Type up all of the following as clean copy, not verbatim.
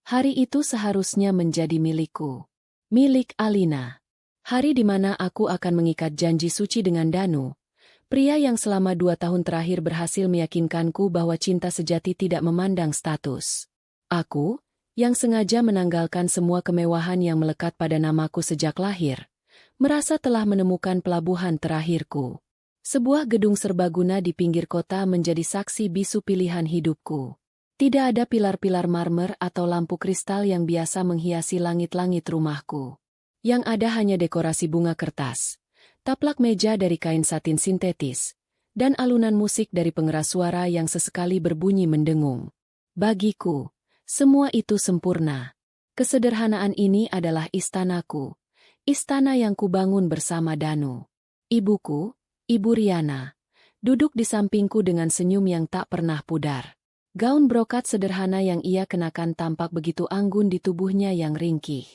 Hari itu seharusnya menjadi milikku. Milik Alina. Hari di mana aku akan mengikat janji suci dengan Danu, pria yang selama 2 tahun terakhir berhasil meyakinkanku bahwa cinta sejati tidak memandang status. Aku, yang sengaja menanggalkan semua kemewahan yang melekat pada namaku sejak lahir, merasa telah menemukan pelabuhan terakhirku. Sebuah gedung serbaguna di pinggir kota menjadi saksi bisu pilihan hidupku. Tidak ada pilar-pilar marmer atau lampu kristal yang biasa menghiasi langit-langit rumahku. Yang ada hanya dekorasi bunga kertas, taplak meja dari kain satin sintetis, dan alunan musik dari pengeras suara yang sesekali berbunyi mendengung. Bagiku, semua itu sempurna. Kesederhanaan ini adalah istanaku, istana yang kubangun bersama Danu. Ibuku, Ibu Riana, duduk di sampingku dengan senyum yang tak pernah pudar. Gaun brokat sederhana yang ia kenakan tampak begitu anggun di tubuhnya yang ringkih.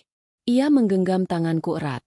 Ia menggenggam tanganku erat,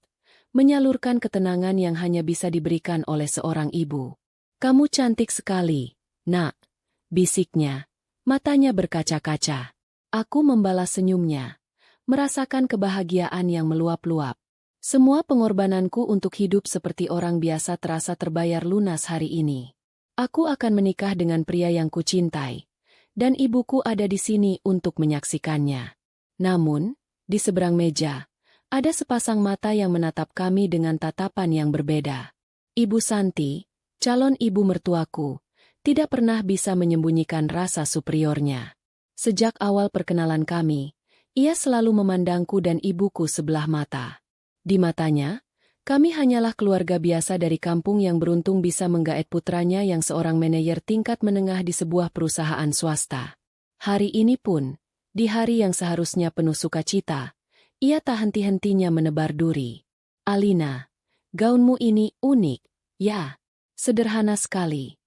menyalurkan ketenangan yang hanya bisa diberikan oleh seorang ibu. "Kamu cantik sekali, Nak," bisiknya. Matanya berkaca-kaca. Aku membalas senyumnya, merasakan kebahagiaan yang meluap-luap. Semua pengorbananku untuk hidup seperti orang biasa terasa terbayar lunas hari ini. Aku akan menikah dengan pria yang kucintai, dan ibuku ada di sini untuk menyaksikannya. Namun, di seberang meja, ada sepasang mata yang menatap kami dengan tatapan yang berbeda. Ibu Santi, calon ibu mertuaku, tidak pernah bisa menyembunyikan rasa superiornya. Sejak awal perkenalan kami, ia selalu memandangku dan ibuku sebelah mata. Di matanya, kami hanyalah keluarga biasa dari kampung yang beruntung bisa menggaet putranya yang seorang manajer tingkat menengah di sebuah perusahaan swasta. Hari ini pun, di hari yang seharusnya penuh sukacita, ia tak henti-hentinya menebar duri. "Alina, gaunmu ini unik, ya, sederhana sekali,"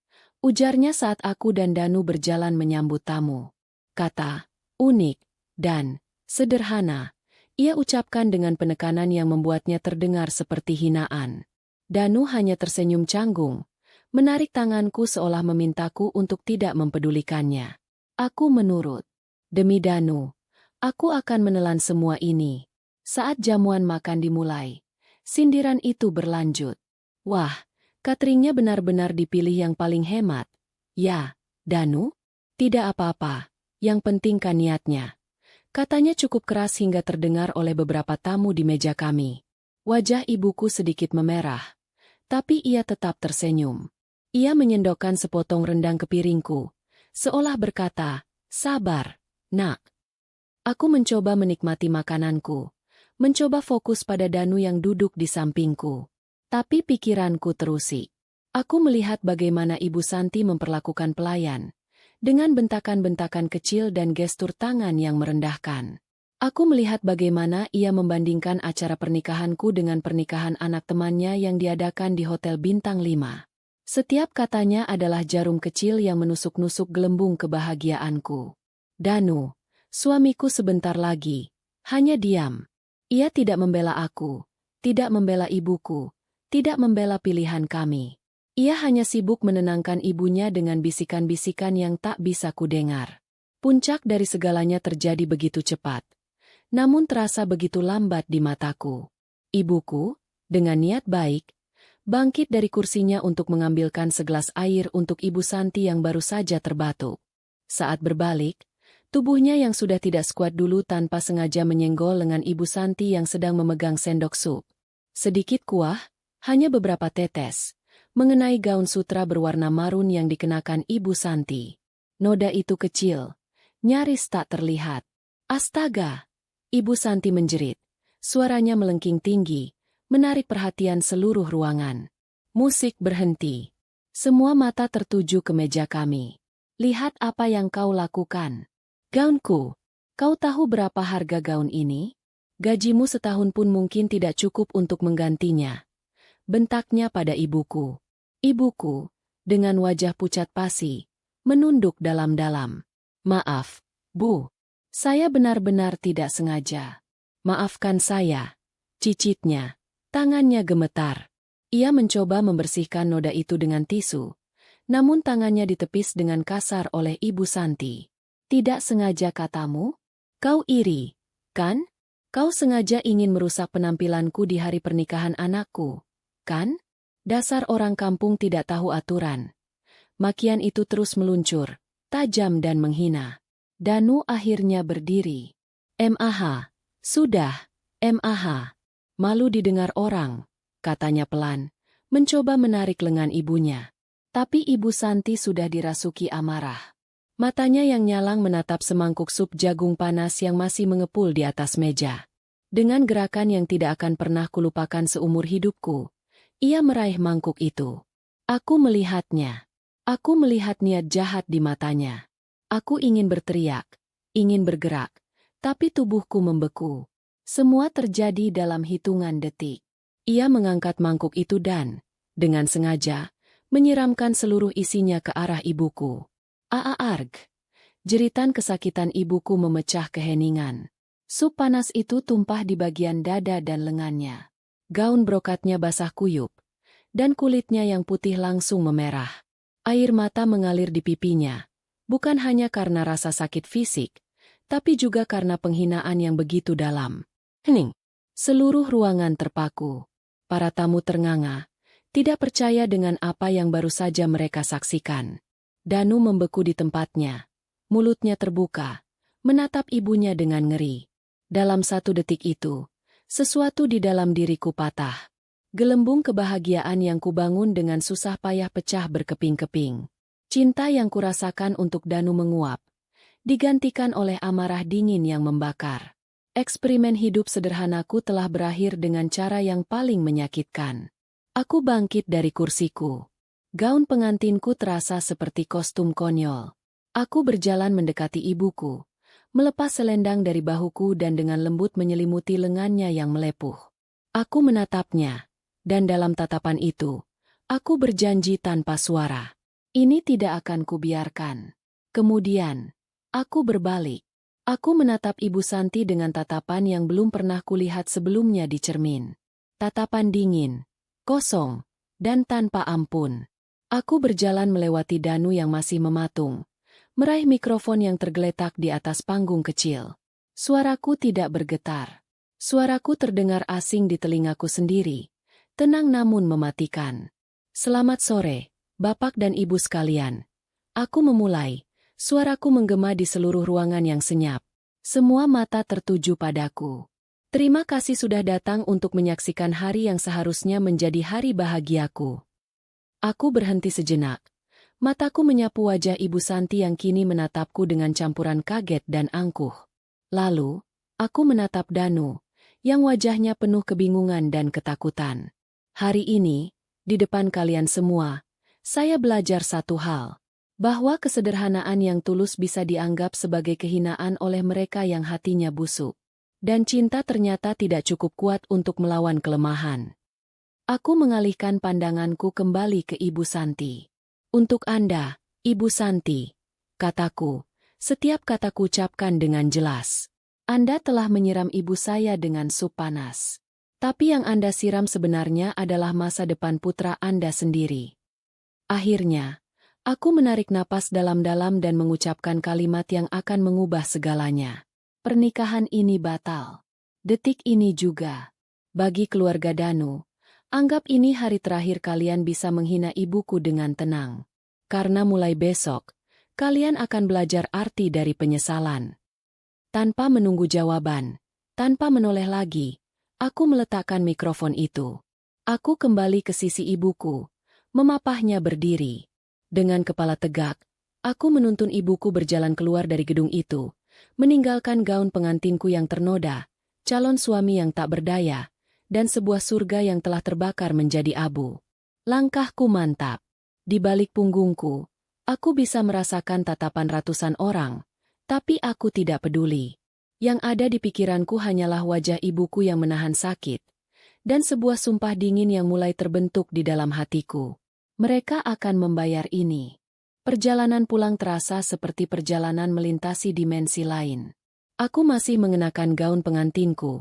ujarnya saat aku dan Danu berjalan menyambut tamu. Kata, unik, dan sederhana, ia ucapkan dengan penekanan yang membuatnya terdengar seperti hinaan. Danu hanya tersenyum canggung, menarik tanganku seolah memintaku untuk tidak mempedulikannya. Aku menurut. Demi Danu, aku akan menelan semua ini. Saat jamuan makan dimulai, sindiran itu berlanjut. "Wah, cateringnya benar-benar dipilih yang paling hemat." "Ya, Danu? Tidak apa-apa, yang penting kan niatnya." Katanya cukup keras hingga terdengar oleh beberapa tamu di meja kami. Wajah ibuku sedikit memerah, tapi ia tetap tersenyum. Ia menyendokkan sepotong rendang ke piringku, seolah berkata, "Sabar, Nak." Aku mencoba menikmati makananku, mencoba fokus pada Danu yang duduk di sampingku. Tapi pikiranku terusik. Aku melihat bagaimana Ibu Santi memperlakukan pelayan, dengan bentakan-bentakan kecil dan gestur tangan yang merendahkan. Aku melihat bagaimana ia membandingkan acara pernikahanku dengan pernikahan anak temannya yang diadakan di Hotel Bintang 5. Setiap katanya adalah jarum kecil yang menusuk-nusuk gelembung kebahagiaanku. Danu, suamiku sebentar lagi, hanya diam. Ia tidak membela aku, tidak membela ibuku, tidak membela pilihan kami. Ia hanya sibuk menenangkan ibunya dengan bisikan-bisikan yang tak bisa kudengar. Puncak dari segalanya terjadi begitu cepat, namun terasa begitu lambat di mataku. Ibuku, dengan niat baik, bangkit dari kursinya untuk mengambilkan segelas air untuk Ibu Santi yang baru saja terbatuk. Saat berbalik, tubuhnya yang sudah tidak sekuat dulu tanpa sengaja menyenggol lengan Ibu Santi yang sedang memegang sendok sup. Sedikit kuah, hanya beberapa tetes, mengenai gaun sutra berwarna marun yang dikenakan Ibu Santi. Noda itu kecil, nyaris tak terlihat. "Astaga!" Ibu Santi menjerit. Suaranya melengking tinggi, menarik perhatian seluruh ruangan. Musik berhenti. Semua mata tertuju ke meja kami. "Lihat apa yang kau lakukan." "Gaunku. Kau tahu berapa harga gaun ini? Gajimu setahun pun mungkin tidak cukup untuk menggantinya." Bentaknya pada ibuku. Ibuku, dengan wajah pucat pasi, menunduk dalam-dalam. "Maaf, Bu. Saya benar-benar tidak sengaja." "Maafkan saya," cicitnya. Tangannya gemetar. Ia mencoba membersihkan noda itu dengan tisu, namun tangannya ditepis dengan kasar oleh Ibu Santi. "Tidak sengaja katamu?" Kau iri, kan? Kau sengaja ingin merusak penampilanku di hari pernikahan anakku, kan? Dasar orang kampung tidak tahu aturan. Makian itu terus meluncur, tajam dan menghina. Danu akhirnya berdiri. "Mah, sudah, Mah. Malu didengar orang," katanya pelan, mencoba menarik lengan ibunya. Tapi Ibu Santi sudah dirasuki amarah. Matanya yang nyalang menatap semangkuk sup jagung panas yang masih mengepul di atas meja. Dengan gerakan yang tidak akan pernah kulupakan seumur hidupku, ia meraih mangkuk itu. Aku melihatnya. Aku melihat niat jahat di matanya. Aku ingin berteriak, ingin bergerak, tapi tubuhku membeku. Semua terjadi dalam hitungan detik. Ia mengangkat mangkuk itu dan, dengan sengaja, menyiramkan seluruh isinya ke arah ibuku. Arg! Jeritan kesakitan ibuku memecah keheningan. Sup panas itu tumpah di bagian dada dan lengannya. Gaun brokatnya basah kuyup, dan kulitnya yang putih langsung memerah. Air mata mengalir di pipinya, bukan hanya karena rasa sakit fisik, tapi juga karena penghinaan yang begitu dalam. Hening! Seluruh ruangan terpaku. Para tamu ternganga, tidak percaya dengan apa yang baru saja mereka saksikan. Danu membeku di tempatnya. Mulutnya terbuka, menatap ibunya dengan ngeri. Dalam 1 detik itu, sesuatu di dalam diriku patah. Gelembung kebahagiaan yang kubangun dengan susah payah pecah berkeping-keping. Cinta yang kurasakan untuk Danu menguap, digantikan oleh amarah dingin yang membakar. Eksperimen hidup sederhanaku telah berakhir dengan cara yang paling menyakitkan. Aku bangkit dari kursiku. Gaun pengantinku terasa seperti kostum konyol. Aku berjalan mendekati ibuku, melepas selendang dari bahuku dan dengan lembut menyelimuti lengannya yang melepuh. Aku menatapnya, dan dalam tatapan itu, aku berjanji tanpa suara. Ini tidak akan kubiarkan. Kemudian, aku berbalik. Aku menatap Ibu Santi dengan tatapan yang belum pernah kulihat sebelumnya di cermin. Tatapan dingin, kosong, dan tanpa ampun. Aku berjalan melewati Danu yang masih mematung, meraih mikrofon yang tergeletak di atas panggung kecil. Suaraku tidak bergetar. Suaraku terdengar asing di telingaku sendiri, tenang namun mematikan. "Selamat sore, Bapak dan Ibu sekalian." Aku memulai. Suaraku menggema di seluruh ruangan yang senyap. Semua mata tertuju padaku. Terima kasih sudah datang untuk menyaksikan hari yang seharusnya menjadi hari bahagiaku. Aku berhenti sejenak. Mataku menyapu wajah Ibu Santi yang kini menatapku dengan campuran kaget dan angkuh. Lalu, aku menatap Danu, yang wajahnya penuh kebingungan dan ketakutan. Hari ini, di depan kalian semua, saya belajar satu hal. Bahwa kesederhanaan yang tulus bisa dianggap sebagai kehinaan oleh mereka yang hatinya busuk. Dan cinta ternyata tidak cukup kuat untuk melawan kelemahan. Aku mengalihkan pandanganku kembali ke Ibu Santi. "Untuk Anda, Ibu Santi," kataku, setiap kataku ucapkan dengan jelas. "Anda telah menyiram ibu saya dengan sup panas. Tapi yang Anda siram sebenarnya adalah masa depan putra Anda sendiri." Akhirnya, aku menarik napas dalam-dalam dan mengucapkan kalimat yang akan mengubah segalanya. Pernikahan ini batal. Detik ini juga. Bagi keluarga Danu, anggap ini hari terakhir kalian bisa menghina ibuku dengan tenang. Karena mulai besok, kalian akan belajar arti dari penyesalan. Tanpa menunggu jawaban, tanpa menoleh lagi, aku meletakkan mikrofon itu. Aku kembali ke sisi ibuku, memapahnya berdiri. Dengan kepala tegak, aku menuntun ibuku berjalan keluar dari gedung itu, meninggalkan gaun pengantinku yang ternoda, calon suami yang tak berdaya, dan sebuah surga yang telah terbakar menjadi abu. Langkahku mantap. Di balik punggungku, aku bisa merasakan tatapan ratusan orang, tapi aku tidak peduli. Yang ada di pikiranku hanyalah wajah ibuku yang menahan sakit, dan sebuah sumpah dingin yang mulai terbentuk di dalam hatiku. Mereka akan membayar ini. Perjalanan pulang terasa seperti perjalanan melintasi dimensi lain. Aku masih mengenakan gaun pengantinku.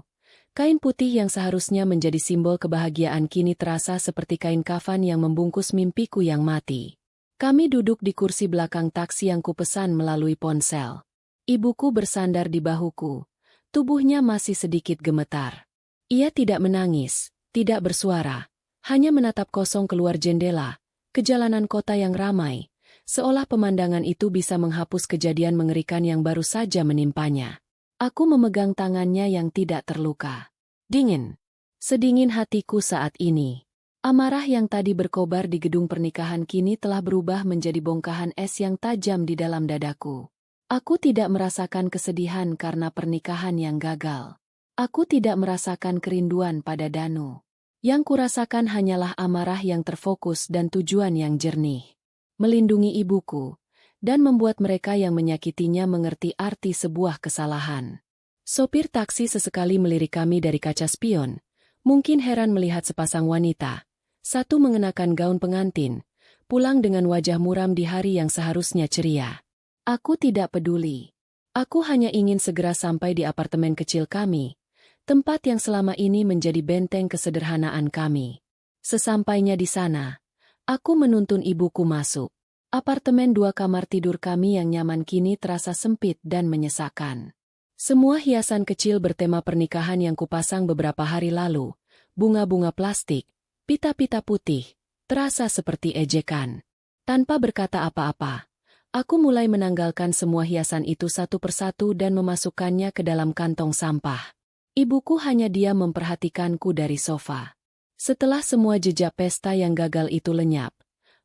Kain putih yang seharusnya menjadi simbol kebahagiaan kini terasa seperti kain kafan yang membungkus mimpiku yang mati. Kami duduk di kursi belakang taksi yang kupesan melalui ponsel. Ibuku bersandar di bahuku. Tubuhnya masih sedikit gemetar. Ia tidak menangis, tidak bersuara, hanya menatap kosong keluar jendela, ke jalanan kota yang ramai, seolah pemandangan itu bisa menghapus kejadian mengerikan yang baru saja menimpanya. Aku memegang tangannya yang tidak terluka. Dingin. Sedingin hatiku saat ini. Amarah yang tadi berkobar di gedung pernikahan kini telah berubah menjadi bongkahan es yang tajam di dalam dadaku. Aku tidak merasakan kesedihan karena pernikahan yang gagal. Aku tidak merasakan kerinduan pada Danu. Yang kurasakan hanyalah amarah yang terfokus dan tujuan yang jernih. Melindungi ibuku, dan membuat mereka yang menyakitinya mengerti arti sebuah kesalahan. Sopir taksi sesekali melirik kami dari kaca spion, mungkin heran melihat sepasang wanita, satu mengenakan gaun pengantin, pulang dengan wajah muram di hari yang seharusnya ceria. Aku tidak peduli. Aku hanya ingin segera sampai di apartemen kecil kami, tempat yang selama ini menjadi benteng kesederhanaan kami. Sesampainya di sana, aku menuntun ibuku masuk. Apartemen 2 kamar tidur kami yang nyaman kini terasa sempit dan menyesakan. Semua hiasan kecil bertema pernikahan yang kupasang beberapa hari lalu, bunga-bunga plastik, pita-pita putih, terasa seperti ejekan. Tanpa berkata apa-apa, aku mulai menanggalkan semua hiasan itu satu persatu dan memasukkannya ke dalam kantong sampah. Ibuku hanya diam memperhatikanku dari sofa. Setelah semua jejak pesta yang gagal itu lenyap,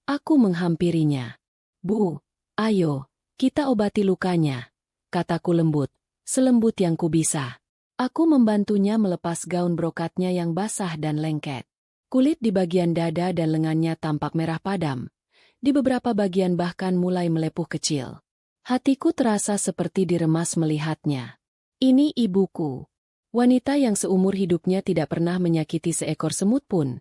aku menghampirinya. "Bu, ayo, kita obati lukanya," kataku lembut, selembut yang kubisa. Aku membantunya melepas gaun brokatnya yang basah dan lengket. Kulit di bagian dada dan lengannya tampak merah padam. Di beberapa bagian bahkan mulai melepuh kecil. Hatiku terasa seperti diremas melihatnya. Ini ibuku. Wanita yang seumur hidupnya tidak pernah menyakiti seekor semut pun,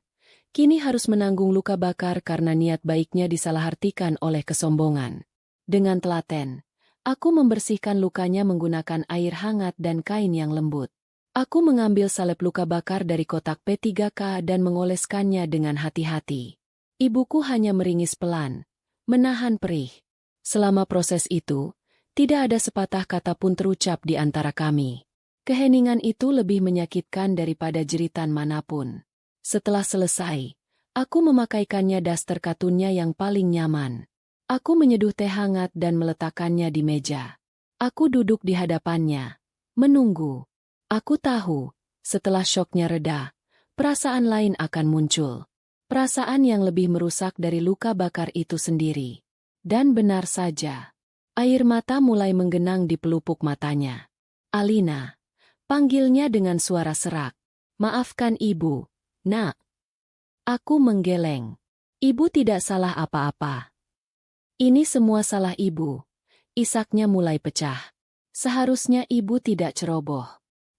kini harus menanggung luka bakar karena niat baiknya disalahartikan oleh kesombongan. Dengan telaten, aku membersihkan lukanya menggunakan air hangat dan kain yang lembut. Aku mengambil salep luka bakar dari kotak P3K dan mengoleskannya dengan hati-hati. Ibuku hanya meringis pelan, menahan perih. Selama proses itu, tidak ada sepatah kata pun terucap di antara kami. Keheningan itu lebih menyakitkan daripada jeritan manapun. Setelah selesai, aku memakaikannya daster katunnya yang paling nyaman. Aku menyeduh teh hangat dan meletakkannya di meja. Aku duduk di hadapannya, menunggu. Aku tahu, setelah syoknya reda, perasaan lain akan muncul. Perasaan yang lebih merusak dari luka bakar itu sendiri. Dan benar saja. Air mata mulai menggenang di pelupuk matanya. "Alina," panggilnya dengan suara serak. "Maafkan ibu, Nak." Aku menggeleng. Ibu tidak salah apa-apa. Ini semua salah ibu. Isaknya mulai pecah. Seharusnya ibu tidak ceroboh.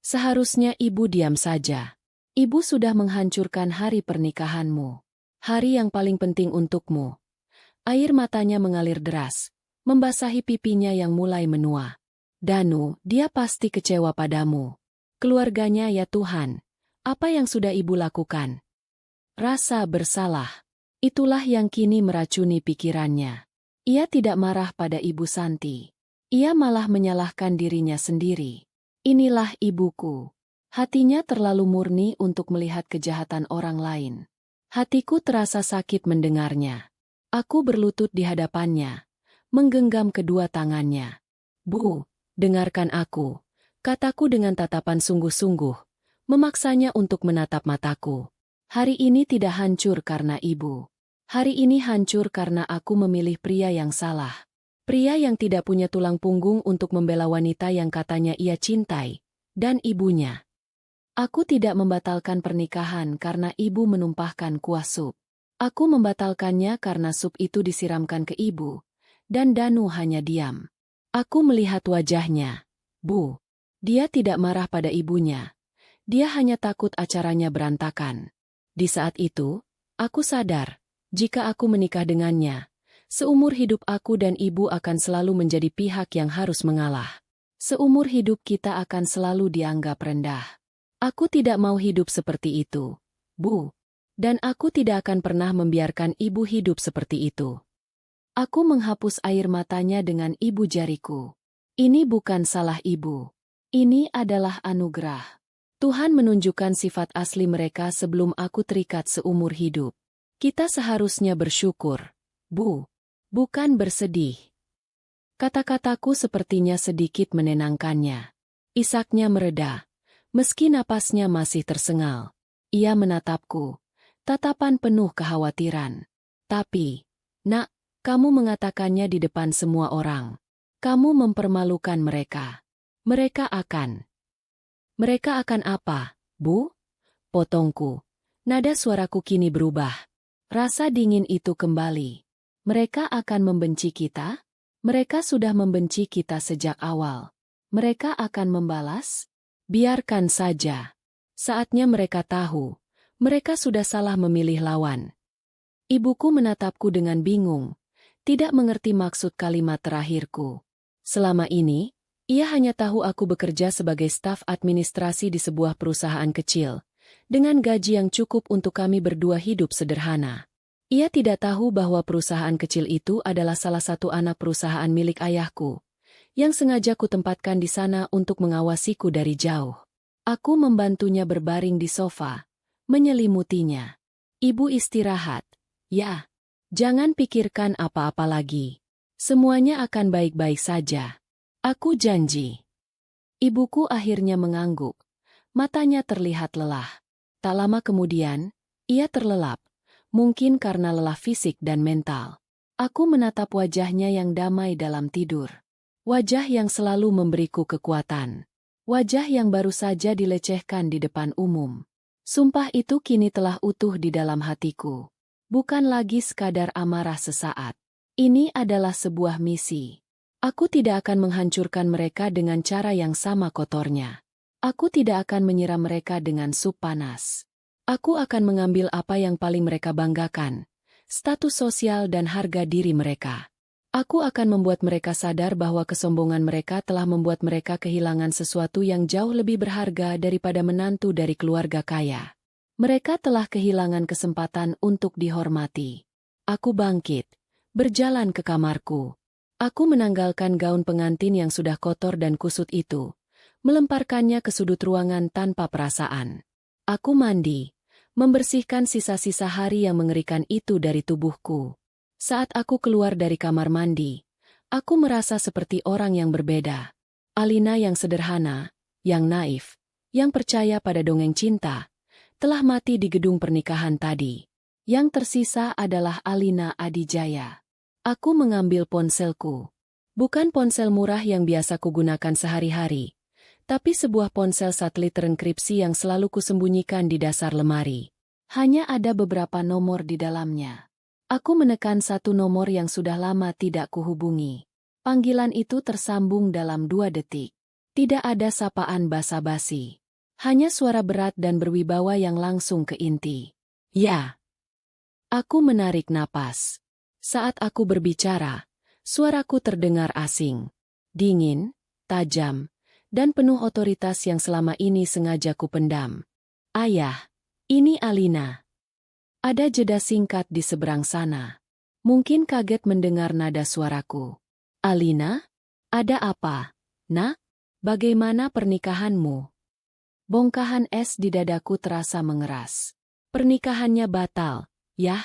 Seharusnya ibu diam saja. Ibu sudah menghancurkan hari pernikahanmu. Hari yang paling penting untukmu. Air matanya mengalir deras, membasahi pipinya yang mulai menua. "Danu, dia pasti kecewa padamu. Keluarganya ya Tuhan. Apa yang sudah ibu lakukan?" Rasa bersalah. Itulah yang kini meracuni pikirannya. Ia tidak marah pada Ibu Santi. Ia malah menyalahkan dirinya sendiri. Inilah ibuku. Hatinya terlalu murni untuk melihat kejahatan orang lain. Hatiku terasa sakit mendengarnya. Aku berlutut di hadapannya, menggenggam kedua tangannya. "Bu, dengarkan aku," kataku dengan tatapan sungguh-sungguh, memaksanya untuk menatap mataku. "Hari ini tidak hancur karena ibu. Hari ini hancur karena aku memilih pria yang salah. Pria yang tidak punya tulang punggung untuk membela wanita yang katanya ia cintai, dan ibunya. Aku tidak membatalkan pernikahan karena ibu menumpahkan kuah sup. Aku membatalkannya karena sup itu disiramkan ke ibu, dan Danu hanya diam. Aku melihat wajahnya. Bu, dia tidak marah pada ibunya. Dia hanya takut acaranya berantakan. Di saat itu, aku sadar, jika aku menikah dengannya, seumur hidup aku dan ibu akan selalu menjadi pihak yang harus mengalah. Seumur hidup kita akan selalu dianggap rendah. Aku tidak mau hidup seperti itu, Bu. Dan aku tidak akan pernah membiarkan ibu hidup seperti itu. Aku menghapus air matanya dengan ibu jariku. Ini bukan salah ibu. Ini adalah anugerah. Tuhan menunjukkan sifat asli mereka sebelum aku terikat seumur hidup. Kita seharusnya bersyukur, Bu. Bukan bersedih. Kata-kataku sepertinya sedikit menenangkannya. Isaknya mereda. Meski napasnya masih tersengal. Ia menatapku. Tatapan penuh kekhawatiran. Tapi, Nak, kamu mengatakannya di depan semua orang. Kamu mempermalukan mereka. Mereka akan apa, Bu? Potongku. Nada suaraku kini berubah. Rasa dingin itu kembali. Mereka akan membenci kita? Mereka sudah membenci kita sejak awal. Mereka akan membalas? Biarkan saja. Saatnya mereka tahu. Mereka sudah salah memilih lawan. Ibuku menatapku dengan bingung. Tidak mengerti maksud kalimat terakhirku. Selama ini, ia hanya tahu aku bekerja sebagai staf administrasi di sebuah perusahaan kecil, dengan gaji yang cukup untuk kami berdua hidup sederhana. Ia tidak tahu bahwa perusahaan kecil itu adalah salah satu anak perusahaan milik ayahku, yang sengaja kutempatkan di sana untuk mengawasiku dari jauh. Aku membantunya berbaring di sofa, menyelimutinya. Ibu istirahat, ya. Jangan pikirkan apa-apa lagi. Semuanya akan baik-baik saja. Aku janji. Ibuku akhirnya mengangguk. Matanya terlihat lelah. Tak lama kemudian, ia terlelap. Mungkin karena lelah fisik dan mental. Aku menatap wajahnya yang damai dalam tidur. Wajah yang selalu memberiku kekuatan. Wajah yang baru saja dilecehkan di depan umum. Sumpah itu kini telah utuh di dalam hatiku. Bukan lagi sekadar amarah sesaat. Ini adalah sebuah misi. Aku tidak akan menghancurkan mereka dengan cara yang sama kotornya. Aku tidak akan menyiram mereka dengan sup panas. Aku akan mengambil apa yang paling mereka banggakan, status sosial dan harga diri mereka. Aku akan membuat mereka sadar bahwa kesombongan mereka telah membuat mereka kehilangan sesuatu yang jauh lebih berharga daripada menantu dari keluarga kaya. Mereka telah kehilangan kesempatan untuk dihormati. Aku bangkit. Berjalan ke kamarku. Aku menanggalkan gaun pengantin yang sudah kotor dan kusut itu, melemparkannya ke sudut ruangan tanpa perasaan. Aku mandi, membersihkan sisa-sisa hari yang mengerikan itu dari tubuhku. Saat aku keluar dari kamar mandi, aku merasa seperti orang yang berbeda. Alina yang sederhana, yang naif, yang percaya pada dongeng cinta, telah mati di gedung pernikahan tadi. Yang tersisa adalah Alina Adijaya. Aku mengambil ponselku. Bukan ponsel murah yang biasa kugunakan sehari-hari, tapi sebuah ponsel satelit terenkripsi yang selalu kusembunyikan di dasar lemari. Hanya ada beberapa nomor di dalamnya. Aku menekan satu nomor yang sudah lama tidak kuhubungi. Panggilan itu tersambung dalam 2 detik. Tidak ada sapaan basa-basi. Hanya suara berat dan berwibawa yang langsung ke inti. Ya. Aku menarik napas. Saat aku berbicara, suaraku terdengar asing, dingin, tajam, dan penuh otoritas yang selama ini sengaja kupendam. Ayah, ini Alina. Ada jeda singkat di seberang sana. Mungkin kaget mendengar nada suaraku. Alina? Ada apa? Nak? Bagaimana pernikahanmu? Bongkahan es di dadaku terasa mengeras. Pernikahannya batal, yah?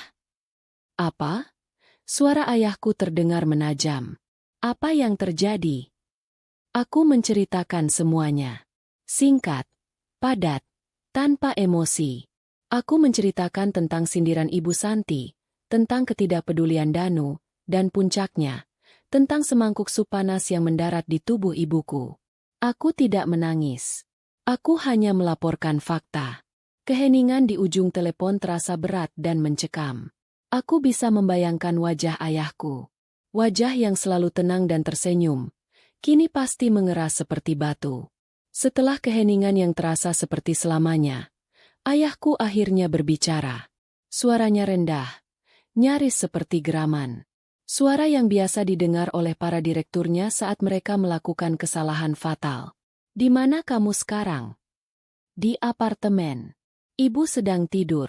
Apa? Suara ayahku terdengar menajam. Apa yang terjadi? Aku menceritakan semuanya. Singkat, padat, tanpa emosi. Aku menceritakan tentang sindiran Ibu Santi, tentang ketidakpedulian Danu, dan puncaknya, tentang semangkuk sup panas yang mendarat di tubuh ibuku. Aku tidak menangis. Aku hanya melaporkan fakta. Keheningan di ujung telepon terasa berat dan mencekam. Aku bisa membayangkan wajah ayahku. Wajah yang selalu tenang dan tersenyum, kini pasti mengeras seperti batu. Setelah keheningan yang terasa seperti selamanya, ayahku akhirnya berbicara. Suaranya rendah, nyaris seperti geraman. Suara yang biasa didengar oleh para direkturnya saat mereka melakukan kesalahan fatal. Di mana kamu sekarang? Di apartemen. Ibu sedang tidur.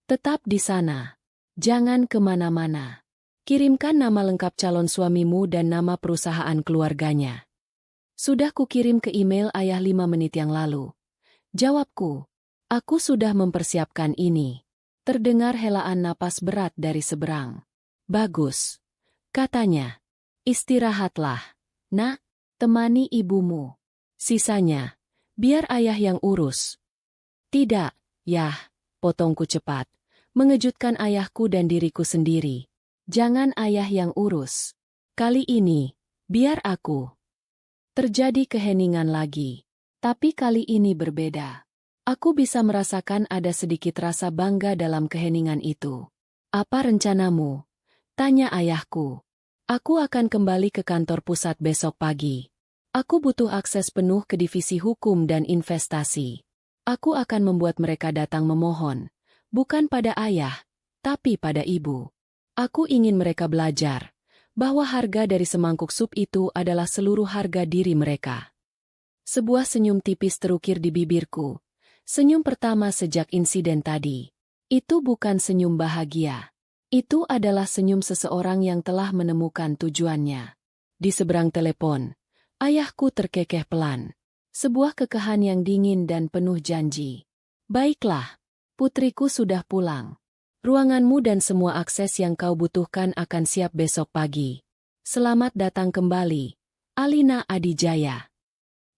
Tetap di sana. Jangan kemana-mana. Kirimkan nama lengkap calon suamimu dan nama perusahaan keluarganya. Sudah kukirim ke email ayah 5 menit yang lalu. Jawabku. Aku sudah mempersiapkan ini. Terdengar helaan napas berat dari seberang. Bagus. Katanya. Istirahatlah. Nak, temani ibumu. Sisanya, biar ayah yang urus. Tidak, Yah, potongku cepat. Mengejutkan ayahku dan diriku sendiri. Jangan ayah yang urus. Kali ini, biar aku. Terjadi keheningan lagi. Tapi kali ini berbeda. Aku bisa merasakan ada sedikit rasa bangga dalam keheningan itu. Apa rencanamu? Tanya ayahku. Aku akan kembali ke kantor pusat besok pagi. Aku butuh akses penuh ke divisi hukum dan investasi. Aku akan membuat mereka datang memohon. Bukan pada ayah, tapi pada ibu. Aku ingin mereka belajar bahwa harga dari semangkuk sup itu adalah seluruh harga diri mereka. Sebuah senyum tipis terukir di bibirku. Senyum pertama sejak insiden tadi. Itu bukan senyum bahagia. Itu adalah senyum seseorang yang telah menemukan tujuannya. Di seberang telepon, ayahku terkekeh pelan. Sebuah kekahan yang dingin dan penuh janji. Baiklah, putriku sudah pulang. Ruanganmu dan semua akses yang kau butuhkan akan siap besok pagi. Selamat datang kembali, Alina Adijaya.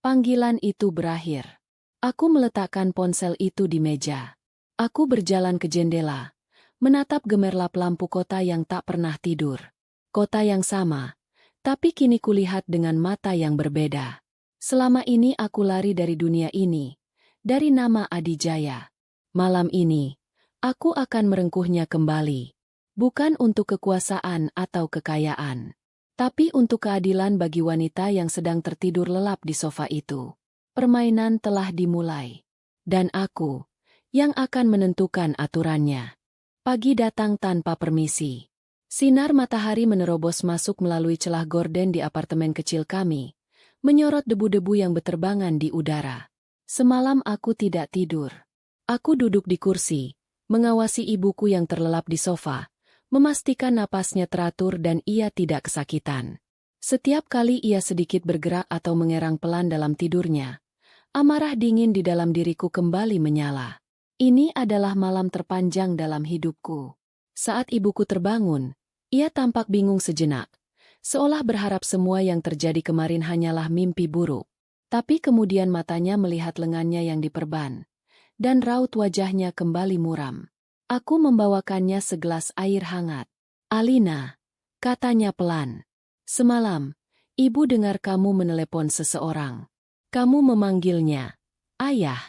Panggilan itu berakhir. Aku meletakkan ponsel itu di meja. Aku berjalan ke jendela, menatap gemerlap lampu kota yang tak pernah tidur. Kota yang sama, tapi kini kulihat dengan mata yang berbeda. Selama ini aku lari dari dunia ini, dari nama Adijaya. Malam ini, aku akan merengkuhnya kembali. Bukan untuk kekuasaan atau kekayaan, tapi untuk keadilan bagi wanita yang sedang tertidur lelap di sofa itu. Permainan telah dimulai. Dan aku, yang akan menentukan aturannya. Pagi datang tanpa permisi. Sinar matahari menerobos masuk melalui celah gorden di apartemen kecil kami, menyorot debu-debu yang berterbangan di udara. Semalam aku tidak tidur. Aku duduk di kursi, mengawasi ibuku yang terlelap di sofa, memastikan napasnya teratur dan ia tidak kesakitan. Setiap kali ia sedikit bergerak atau mengerang pelan dalam tidurnya, amarah dingin di dalam diriku kembali menyala. Ini adalah malam terpanjang dalam hidupku. Saat ibuku terbangun, ia tampak bingung sejenak, seolah berharap semua yang terjadi kemarin hanyalah mimpi buruk. Tapi kemudian matanya melihat lengannya yang diperban, dan raut wajahnya kembali muram. Aku membawakannya segelas air hangat. Alina, katanya pelan. Semalam, ibu dengar kamu menelepon seseorang. Kamu memanggilnya ayah.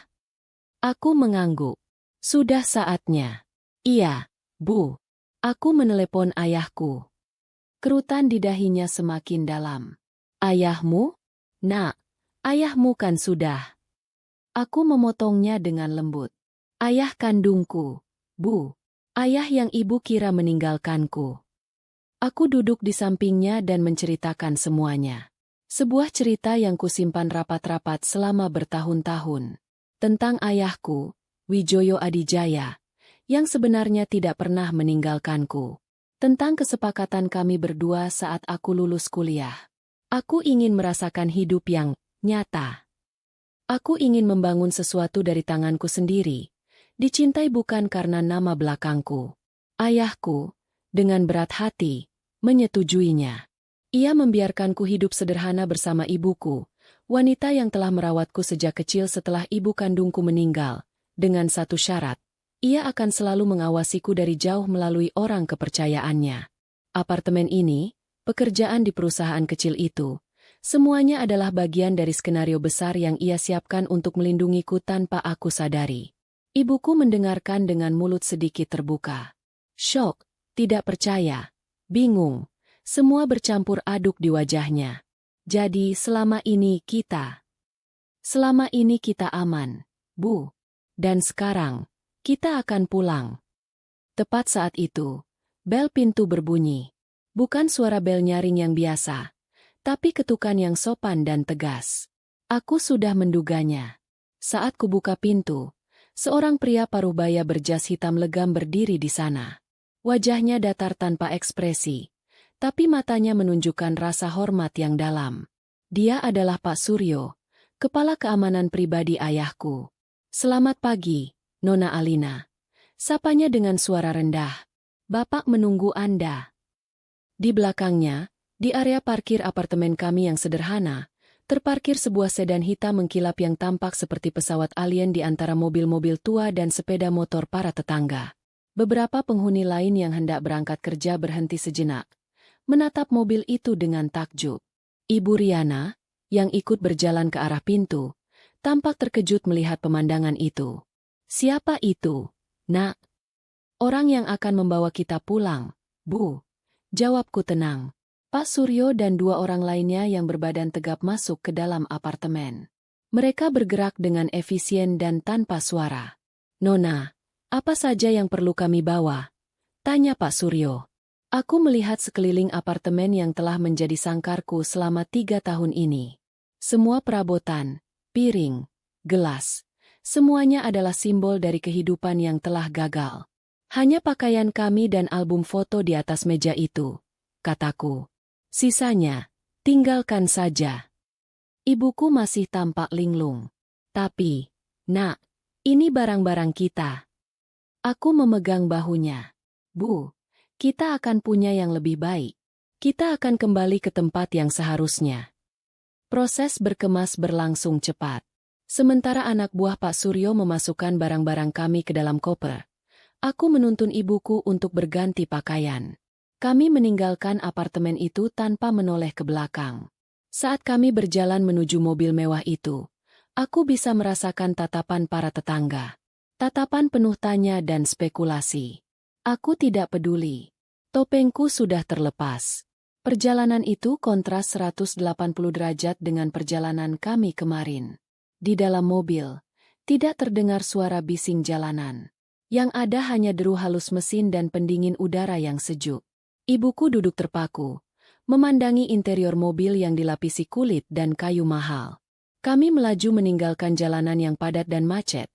Aku mengangguk. Sudah saatnya. Iya, Bu. Aku menelepon ayahku. Kerutan di dahinya semakin dalam. Ayahmu? Nak, ayahmu kan sudah. Aku memotongnya dengan lembut. Ayah kandungku, Bu. Ayah yang ibu kira meninggalkanku. Aku duduk di sampingnya dan menceritakan semuanya. Sebuah cerita yang kusimpan rapat-rapat selama bertahun-tahun. Tentang ayahku, Wijoyo Adijaya, yang sebenarnya tidak pernah meninggalkanku. Tentang kesepakatan kami berdua saat aku lulus kuliah. Aku ingin merasakan hidup yang nyata. Aku ingin membangun sesuatu dari tanganku sendiri. Dicintai bukan karena nama belakangku. Ayahku, dengan berat hati, menyetujuinya. Ia membiarkanku hidup sederhana bersama ibuku, wanita yang telah merawatku sejak kecil setelah ibu kandungku meninggal. Dengan satu syarat, ia akan selalu mengawasiku dari jauh melalui orang kepercayaannya. Apartemen ini, pekerjaan di perusahaan kecil itu, semuanya adalah bagian dari skenario besar yang ia siapkan untuk melindungiku tanpa aku sadari. Ibuku mendengarkan dengan mulut sedikit terbuka. Syok, tidak percaya, bingung, semua bercampur aduk di wajahnya. Jadi selama ini kita aman, Bu. Dan sekarang, kita akan pulang. Tepat saat itu, bel pintu berbunyi. Bukan suara bel nyaring yang biasa, tapi ketukan yang sopan dan tegas. Aku sudah menduganya. Saat kubuka pintu, seorang pria paruh baya berjas hitam legam berdiri di sana. Wajahnya datar tanpa ekspresi, Tapi matanya menunjukkan rasa hormat yang dalam. Dia adalah Pak Suryo, kepala keamanan pribadi ayahku. Selamat pagi, Nona Alina. Sapanya dengan suara rendah. Bapak menunggu Anda. Di belakangnya, di area parkir apartemen kami yang sederhana, terparkir sebuah sedan hitam mengkilap yang tampak seperti pesawat alien di antara mobil-mobil tua dan sepeda motor para tetangga. Beberapa penghuni lain yang hendak berangkat kerja berhenti sejenak, menatap mobil itu dengan takjub. Ibu Riana, yang ikut berjalan ke arah pintu, tampak terkejut melihat pemandangan itu. Siapa itu, Nak? Orang yang akan membawa kita pulang, Bu. Jawabku tenang. Pak Suryo dan dua orang lainnya yang berbadan tegap masuk ke dalam apartemen. Mereka bergerak dengan efisien dan tanpa suara. Nona, apa saja yang perlu kami bawa? Tanya Pak Suryo. Aku melihat sekeliling apartemen yang telah menjadi sangkarku selama 3 tahun ini. Semua perabotan, piring, gelas, semuanya adalah simbol dari kehidupan yang telah gagal. Hanya pakaian kami dan album foto di atas meja itu, kataku. Sisanya, tinggalkan saja. Ibuku masih tampak linglung. Tapi, Nak, ini barang-barang kita. Aku memegang bahunya. Bu, kita akan punya yang lebih baik. Kita akan kembali ke tempat yang seharusnya. Proses berkemas berlangsung cepat. Sementara anak buah Pak Suryo memasukkan barang-barang kami ke dalam koper, aku menuntun ibuku untuk berganti pakaian. Kami meninggalkan apartemen itu tanpa menoleh ke belakang. Saat kami berjalan menuju mobil mewah itu, aku bisa merasakan tatapan para tetangga. Tatapan penuh tanya dan spekulasi. Aku tidak peduli. Topengku sudah terlepas. Perjalanan itu kontras 180 derajat dengan perjalanan kami kemarin. Di dalam mobil, tidak terdengar suara bising jalanan. Yang ada hanya deru halus mesin dan pendingin udara yang sejuk. Ibuku duduk terpaku, memandangi interior mobil yang dilapisi kulit dan kayu mahal. Kami melaju meninggalkan jalanan yang padat dan macet,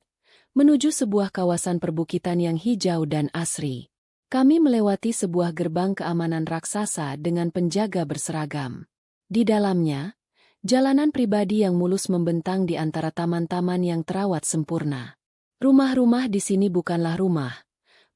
menuju sebuah kawasan perbukitan yang hijau dan asri. Kami melewati sebuah gerbang keamanan raksasa dengan penjaga berseragam. Di dalamnya, jalanan pribadi yang mulus membentang di antara taman-taman yang terawat sempurna. Rumah-rumah di sini bukanlah rumah,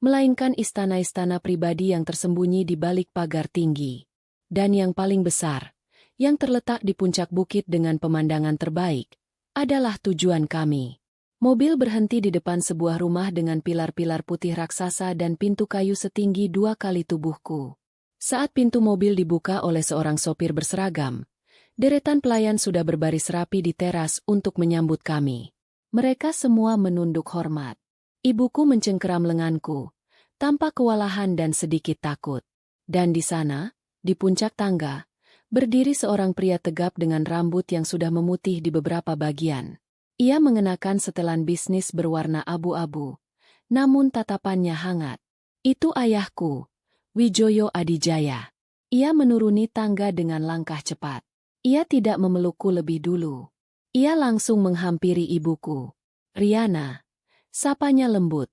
melainkan istana-istana pribadi yang tersembunyi di balik pagar tinggi. Dan yang paling besar, yang terletak di puncak bukit dengan pemandangan terbaik, adalah tujuan kami. Mobil berhenti di depan sebuah rumah dengan pilar-pilar putih raksasa dan pintu kayu setinggi 2 kali tubuhku. Saat pintu mobil dibuka oleh seorang sopir berseragam, deretan pelayan sudah berbaris rapi di teras untuk menyambut kami. Mereka semua menunduk hormat. Ibuku mencengkeram lenganku, tampak kewalahan dan sedikit takut. Dan di sana, di puncak tangga, berdiri seorang pria tegap dengan rambut yang sudah memutih di beberapa bagian. Ia mengenakan setelan bisnis berwarna abu-abu, namun tatapannya hangat. Itu ayahku, Wijoyo Adijaya. Ia menuruni tangga dengan langkah cepat. Ia tidak memelukku lebih dulu. Ia langsung menghampiri ibuku. Riana. Sapanya lembut.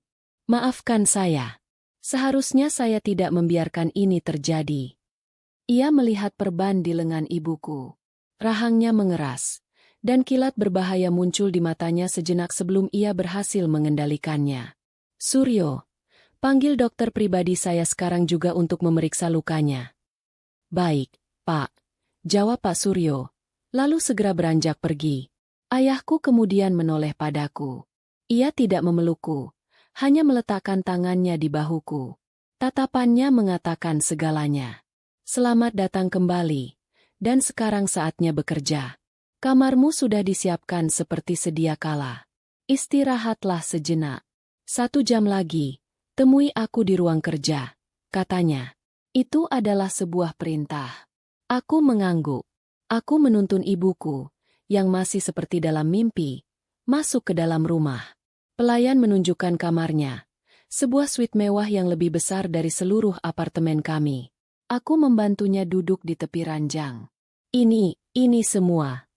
Maafkan saya. Seharusnya saya tidak membiarkan ini terjadi. Ia melihat perban di lengan ibuku. Rahangnya mengeras, dan kilat berbahaya muncul di matanya sejenak sebelum ia berhasil mengendalikannya. Suryo, panggil dokter pribadi saya sekarang juga untuk memeriksa lukanya. Baik, Pak. Jawab Pak Suryo, lalu segera beranjak pergi. Ayahku kemudian menoleh padaku. Ia tidak memelukku, hanya meletakkan tangannya di bahuku. Tatapannya mengatakan segalanya. Selamat datang kembali, dan sekarang saatnya bekerja. Kamarmu sudah disiapkan seperti sedia kala. Istirahatlah sejenak. 1 jam lagi, temui aku di ruang kerja, katanya. Itu adalah sebuah perintah. Aku mengangguk. Aku menuntun ibuku, yang masih seperti dalam mimpi, masuk ke dalam rumah. Pelayan menunjukkan kamarnya, sebuah suite mewah yang lebih besar dari seluruh apartemen kami. Aku membantunya duduk di tepi ranjang. Ini semua.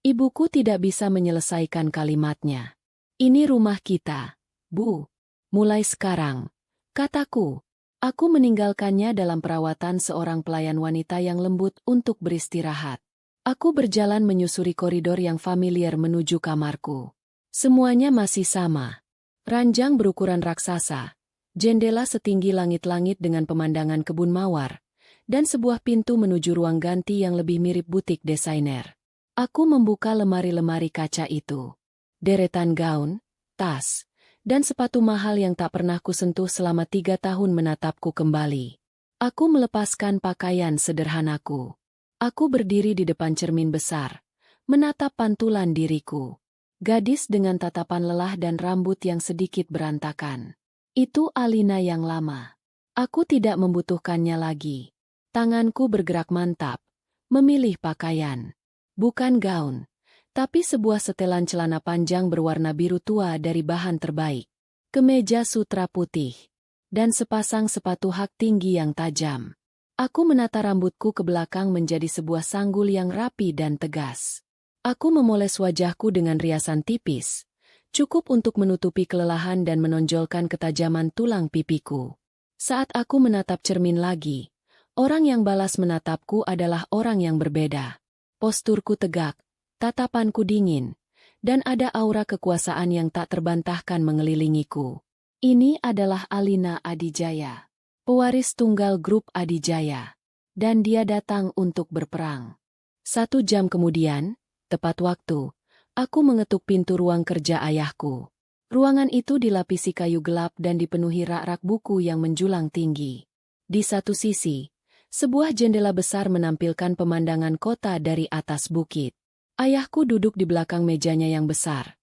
Ibuku tidak bisa menyelesaikan kalimatnya. Ini rumah kita, Bu. Mulai sekarang, kataku. Aku meninggalkannya dalam perawatan seorang pelayan wanita yang lembut untuk beristirahat. Aku berjalan menyusuri koridor yang familiar menuju kamarku. Semuanya masih sama. Ranjang berukuran raksasa, jendela setinggi langit-langit dengan pemandangan kebun mawar, dan sebuah pintu menuju ruang ganti yang lebih mirip butik desainer. Aku membuka lemari-lemari kaca itu. Deretan gaun, tas, dan sepatu mahal yang tak pernah kusentuh selama 3 tahun menatapku kembali. Aku melepaskan pakaian sederhanaku. Aku berdiri di depan cermin besar, menatap pantulan diriku. Gadis dengan tatapan lelah dan rambut yang sedikit berantakan. Itu Alina yang lama. Aku tidak membutuhkannya lagi. Tanganku bergerak mantap, memilih pakaian. Bukan gaun, tapi sebuah setelan celana panjang berwarna biru tua dari bahan terbaik. Kemeja sutra putih, dan sepasang sepatu hak tinggi yang tajam. Aku menata rambutku ke belakang menjadi sebuah sanggul yang rapi dan tegas. Aku memoles wajahku dengan riasan tipis, cukup untuk menutupi kelelahan dan menonjolkan ketajaman tulang pipiku. Saat aku menatap cermin lagi, orang yang balas menatapku adalah orang yang berbeda. Posturku tegak, tatapanku dingin, dan ada aura kekuasaan yang tak terbantahkan mengelilingiku. Ini adalah Alina Adijaya, pewaris tunggal grup Adijaya, dan dia datang untuk berperang. 1 jam kemudian, tepat waktu, aku mengetuk pintu ruang kerja ayahku. Ruangan itu dilapisi kayu gelap dan dipenuhi rak-rak buku yang menjulang tinggi. Di satu sisi, sebuah jendela besar menampilkan pemandangan kota dari atas bukit. Ayahku duduk di belakang mejanya yang besar,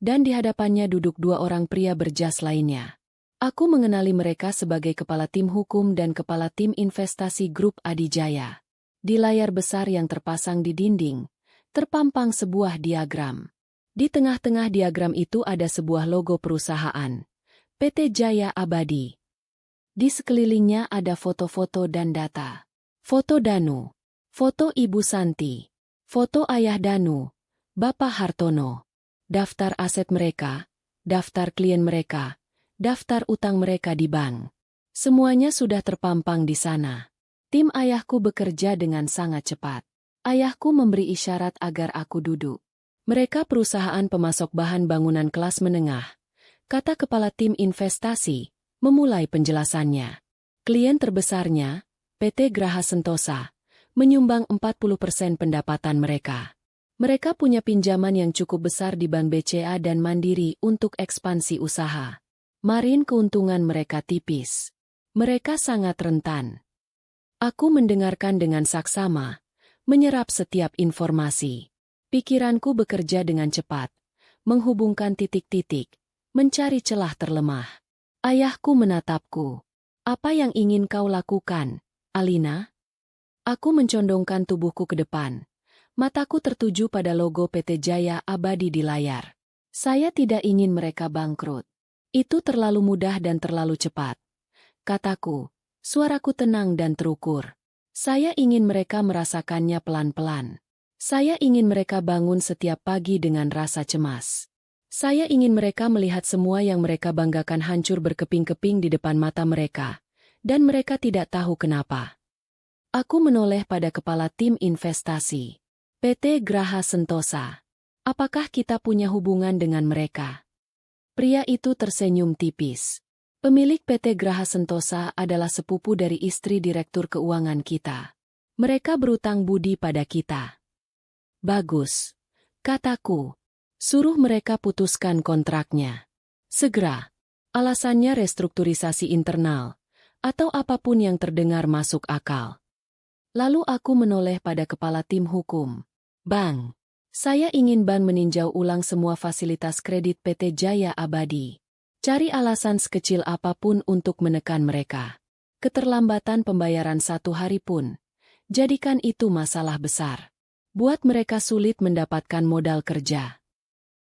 dan di hadapannya duduk 2 orang pria berjas lainnya. Aku mengenali mereka sebagai kepala tim hukum dan kepala tim investasi grup Adijaya. Di layar besar yang terpasang di dinding, terpampang sebuah diagram. Di tengah-tengah diagram itu ada sebuah logo perusahaan, PT Jaya Abadi. Di sekelilingnya ada foto-foto dan data. Foto Danu, foto Ibu Santi, foto Ayah Danu, Bapak Hartono, daftar aset mereka, daftar klien mereka, daftar utang mereka di bank. Semuanya sudah terpampang di sana. Tim ayahku bekerja dengan sangat cepat. Ayahku memberi isyarat agar aku duduk. Mereka perusahaan pemasok bahan bangunan kelas menengah, kata kepala tim investasi, memulai penjelasannya. Klien terbesarnya, PT Graha Sentosa, menyumbang 40% pendapatan mereka. Mereka punya pinjaman yang cukup besar di Bank BCA dan Mandiri untuk ekspansi usaha. Marin keuntungan mereka tipis. Mereka sangat rentan. Aku mendengarkan dengan saksama, menyerap setiap informasi. Pikiranku bekerja dengan cepat, menghubungkan titik-titik, mencari celah terlemah. Ayahku menatapku. Apa yang ingin kau lakukan, Alina? Aku mencondongkan tubuhku ke depan. Mataku tertuju pada logo PT Jaya Abadi di layar. Saya tidak ingin mereka bangkrut. Itu terlalu mudah dan terlalu cepat. Kataku, suaraku tenang dan terukur. Saya ingin mereka merasakannya pelan-pelan. Saya ingin mereka bangun setiap pagi dengan rasa cemas. Saya ingin mereka melihat semua yang mereka banggakan hancur berkeping-keping di depan mata mereka, dan mereka tidak tahu kenapa. Aku menoleh pada kepala tim investasi, PT Graha Sentosa. Apakah kita punya hubungan dengan mereka? Pria itu tersenyum tipis. Pemilik PT Graha Sentosa adalah sepupu dari istri direktur keuangan kita. Mereka berutang budi pada kita. Bagus, kataku. Suruh mereka putuskan kontraknya. Segera. Alasannya restrukturisasi internal, atau apapun yang terdengar masuk akal. Lalu aku menoleh pada kepala tim hukum. Bang. Saya ingin bank meninjau ulang semua fasilitas kredit PT Jaya Abadi. Cari alasan sekecil apapun untuk menekan mereka. Keterlambatan pembayaran 1 hari pun. Jadikan itu masalah besar. Buat mereka sulit mendapatkan modal kerja.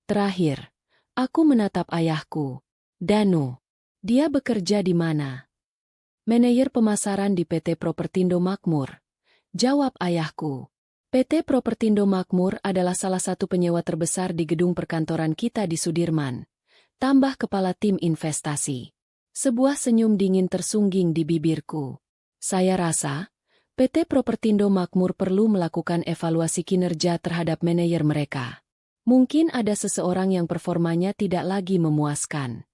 Terakhir, aku menatap ayahku. Danu. Dia bekerja di mana? Manajer pemasaran di PT Propertindo Makmur. Jawab ayahku. PT Propertindo Makmur adalah salah satu penyewa terbesar di gedung perkantoran kita di Sudirman. Tambah kepala tim investasi. Sebuah senyum dingin tersungging di bibirku. Saya rasa, PT Propertindo Makmur perlu melakukan evaluasi kinerja terhadap manajer mereka. Mungkin ada seseorang yang performanya tidak lagi memuaskan.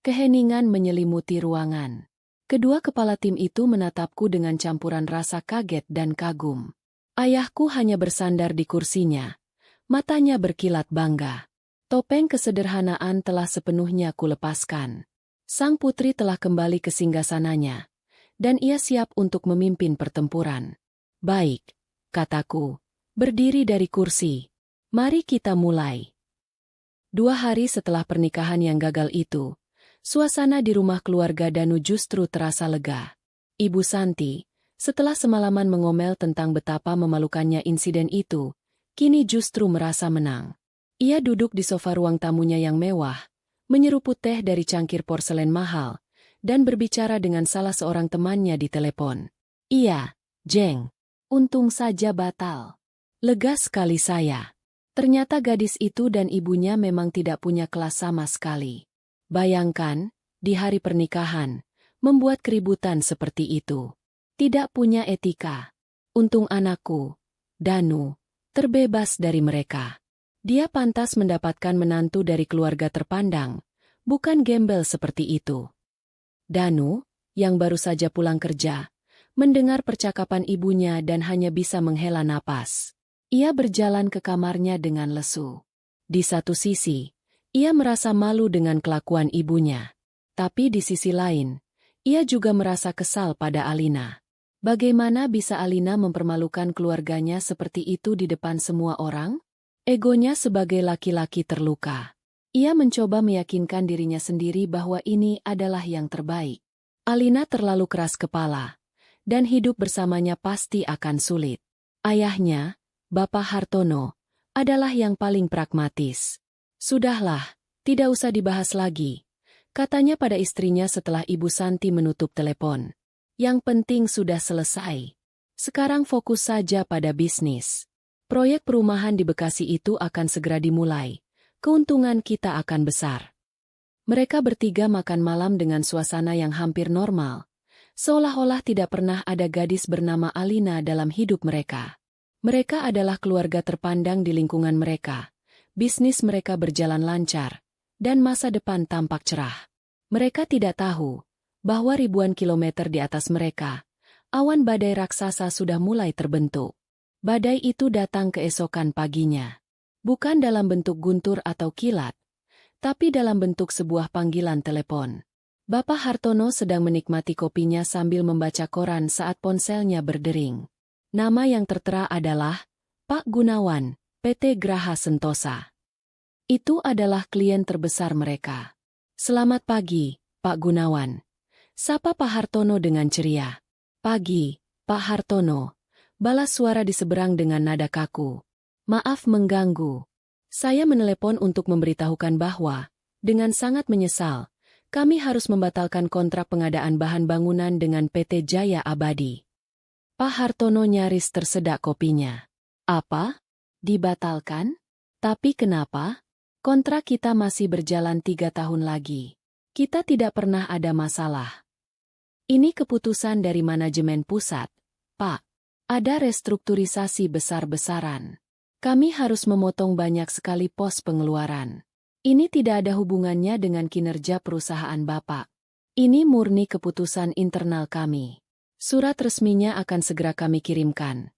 Keheningan menyelimuti ruangan. Kedua kepala tim itu menatapku dengan campuran rasa kaget dan kagum. Ayahku hanya bersandar di kursinya. Matanya berkilat bangga. Topeng kesederhanaan telah sepenuhnya kulepaskan. Sang putri telah kembali ke singgasananya. Dan ia siap untuk memimpin pertempuran. Baik, kataku. Berdiri dari kursi. Mari kita mulai. 2 hari setelah pernikahan yang gagal itu, suasana di rumah keluarga Danu justru terasa lega. Ibu Santi, setelah semalaman mengomel tentang betapa memalukannya insiden itu, kini justru merasa menang. Ia duduk di sofa ruang tamunya yang mewah, menyeruput teh dari cangkir porselen mahal, dan berbicara dengan salah seorang temannya di telepon. Iya, Jeng. Untung saja batal. Lega sekali saya. Ternyata gadis itu dan ibunya memang tidak punya kelas sama sekali. Bayangkan, di hari pernikahan, membuat keributan seperti itu. Tidak punya etika. Untung anakku, Danu, terbebas dari mereka. Dia pantas mendapatkan menantu dari keluarga terpandang, bukan gembel seperti itu. Danu, yang baru saja pulang kerja, mendengar percakapan ibunya dan hanya bisa menghela napas. Ia berjalan ke kamarnya dengan lesu. Di satu sisi, ia merasa malu dengan kelakuan ibunya. Tapi di sisi lain, ia juga merasa kesal pada Alina. Bagaimana bisa Alina mempermalukan keluarganya seperti itu di depan semua orang? Egonya sebagai laki-laki terluka. Ia mencoba meyakinkan dirinya sendiri bahwa ini adalah yang terbaik. Alina terlalu keras kepala, dan hidup bersamanya pasti akan sulit. Ayahnya, Bapak Hartono, adalah yang paling pragmatis. Sudahlah, tidak usah dibahas lagi, katanya pada istrinya setelah Ibu Santi menutup telepon. Yang penting sudah selesai. Sekarang fokus saja pada bisnis. Proyek perumahan di Bekasi itu akan segera dimulai. Keuntungan kita akan besar. Mereka bertiga makan malam dengan suasana yang hampir normal. Seolah-olah tidak pernah ada gadis bernama Alina dalam hidup mereka. Mereka adalah keluarga terpandang di lingkungan mereka. Bisnis mereka berjalan lancar, dan masa depan tampak cerah. Mereka tidak tahu bahwa ribuan kilometer di atas mereka, awan badai raksasa sudah mulai terbentuk. Badai itu datang keesokan paginya. Bukan dalam bentuk guntur atau kilat, tapi dalam bentuk sebuah panggilan telepon. Bapak Hartono sedang menikmati kopinya sambil membaca koran saat ponselnya berdering. Nama yang tertera adalah Pak Gunawan, PT Graha Sentosa. Itu adalah klien terbesar mereka. Selamat pagi, Pak Gunawan. Sapa Pak Hartono dengan ceria. Pagi, Pak Hartono. Balas suara di seberang dengan nada kaku. Maaf mengganggu. Saya menelepon untuk memberitahukan bahwa, dengan sangat menyesal, kami harus membatalkan kontrak pengadaan bahan bangunan dengan PT Jaya Abadi. Pak Hartono nyaris tersedak kopinya. Apa? Dibatalkan? Tapi kenapa? Kontrak kita masih berjalan 3 tahun lagi. Kita tidak pernah ada masalah. Ini keputusan dari manajemen pusat, Pak. Ada restrukturisasi besar-besaran. Kami harus memotong banyak sekali pos pengeluaran. Ini tidak ada hubungannya dengan kinerja perusahaan Bapak. Ini murni keputusan internal kami. Surat resminya akan segera kami kirimkan.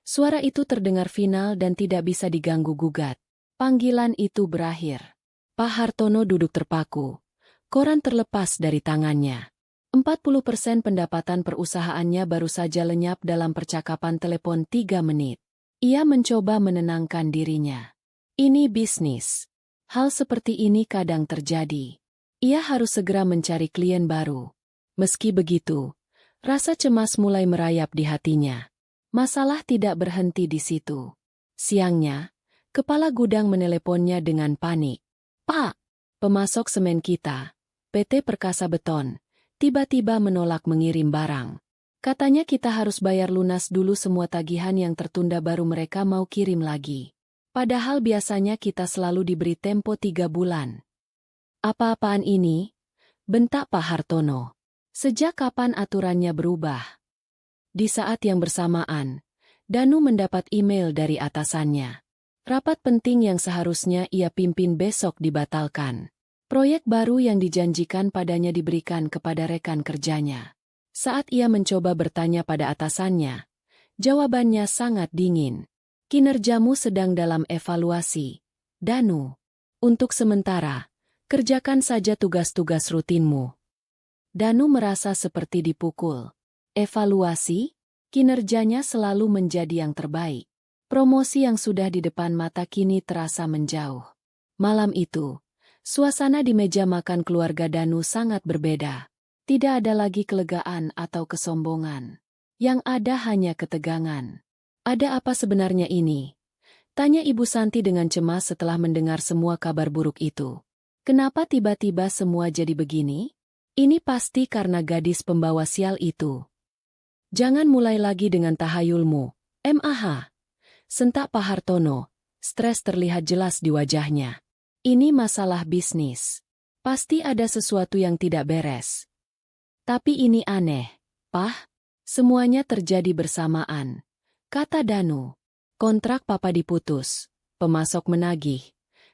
Suara itu terdengar final dan tidak bisa diganggu-gugat. Panggilan itu berakhir. Pak Hartono duduk terpaku. Koran terlepas dari tangannya. 40% pendapatan perusahaannya baru saja lenyap dalam percakapan telepon 3 menit. Ia mencoba menenangkan dirinya. Ini bisnis. Hal seperti ini kadang terjadi. Ia harus segera mencari klien baru. Meski begitu, rasa cemas mulai merayap di hatinya. Masalah tidak berhenti di situ. Siangnya, kepala gudang meneleponnya dengan panik. Pak, pemasok semen kita, PT Perkasa Beton, tiba-tiba menolak mengirim barang. Katanya kita harus bayar lunas dulu semua tagihan yang tertunda baru mereka mau kirim lagi. Padahal biasanya kita selalu diberi tempo 3 bulan. Apa-apaan ini? bentak Pak Hartono. Sejak kapan aturannya berubah? Di saat yang bersamaan, Danu mendapat email dari atasannya. Rapat penting yang seharusnya ia pimpin besok dibatalkan. Proyek baru yang dijanjikan padanya diberikan kepada rekan kerjanya. Saat ia mencoba bertanya pada atasannya, jawabannya sangat dingin. Kinerjamu sedang dalam evaluasi, Danu. Untuk sementara, kerjakan saja tugas-tugas rutinmu. Danu merasa seperti dipukul. Evaluasi, kinerjanya selalu menjadi yang terbaik. Promosi yang sudah di depan mata kini terasa menjauh. Malam itu, suasana di meja makan keluarga Danu sangat berbeda. Tidak ada lagi kelegaan atau kesombongan. Yang ada hanya ketegangan. Ada apa sebenarnya ini? Tanya Ibu Santi dengan cemas setelah mendengar semua kabar buruk itu. Kenapa tiba-tiba semua jadi begini? Ini pasti karena gadis pembawa sial itu. Jangan mulai lagi dengan tahayulmu, MAH. Sentak Pak Hartono, stres terlihat jelas di wajahnya. Ini masalah bisnis. Pasti ada sesuatu yang tidak beres. Tapi ini aneh, Pak. Semuanya terjadi bersamaan. Kata Danu. Kontrak papa diputus, pemasok menagih.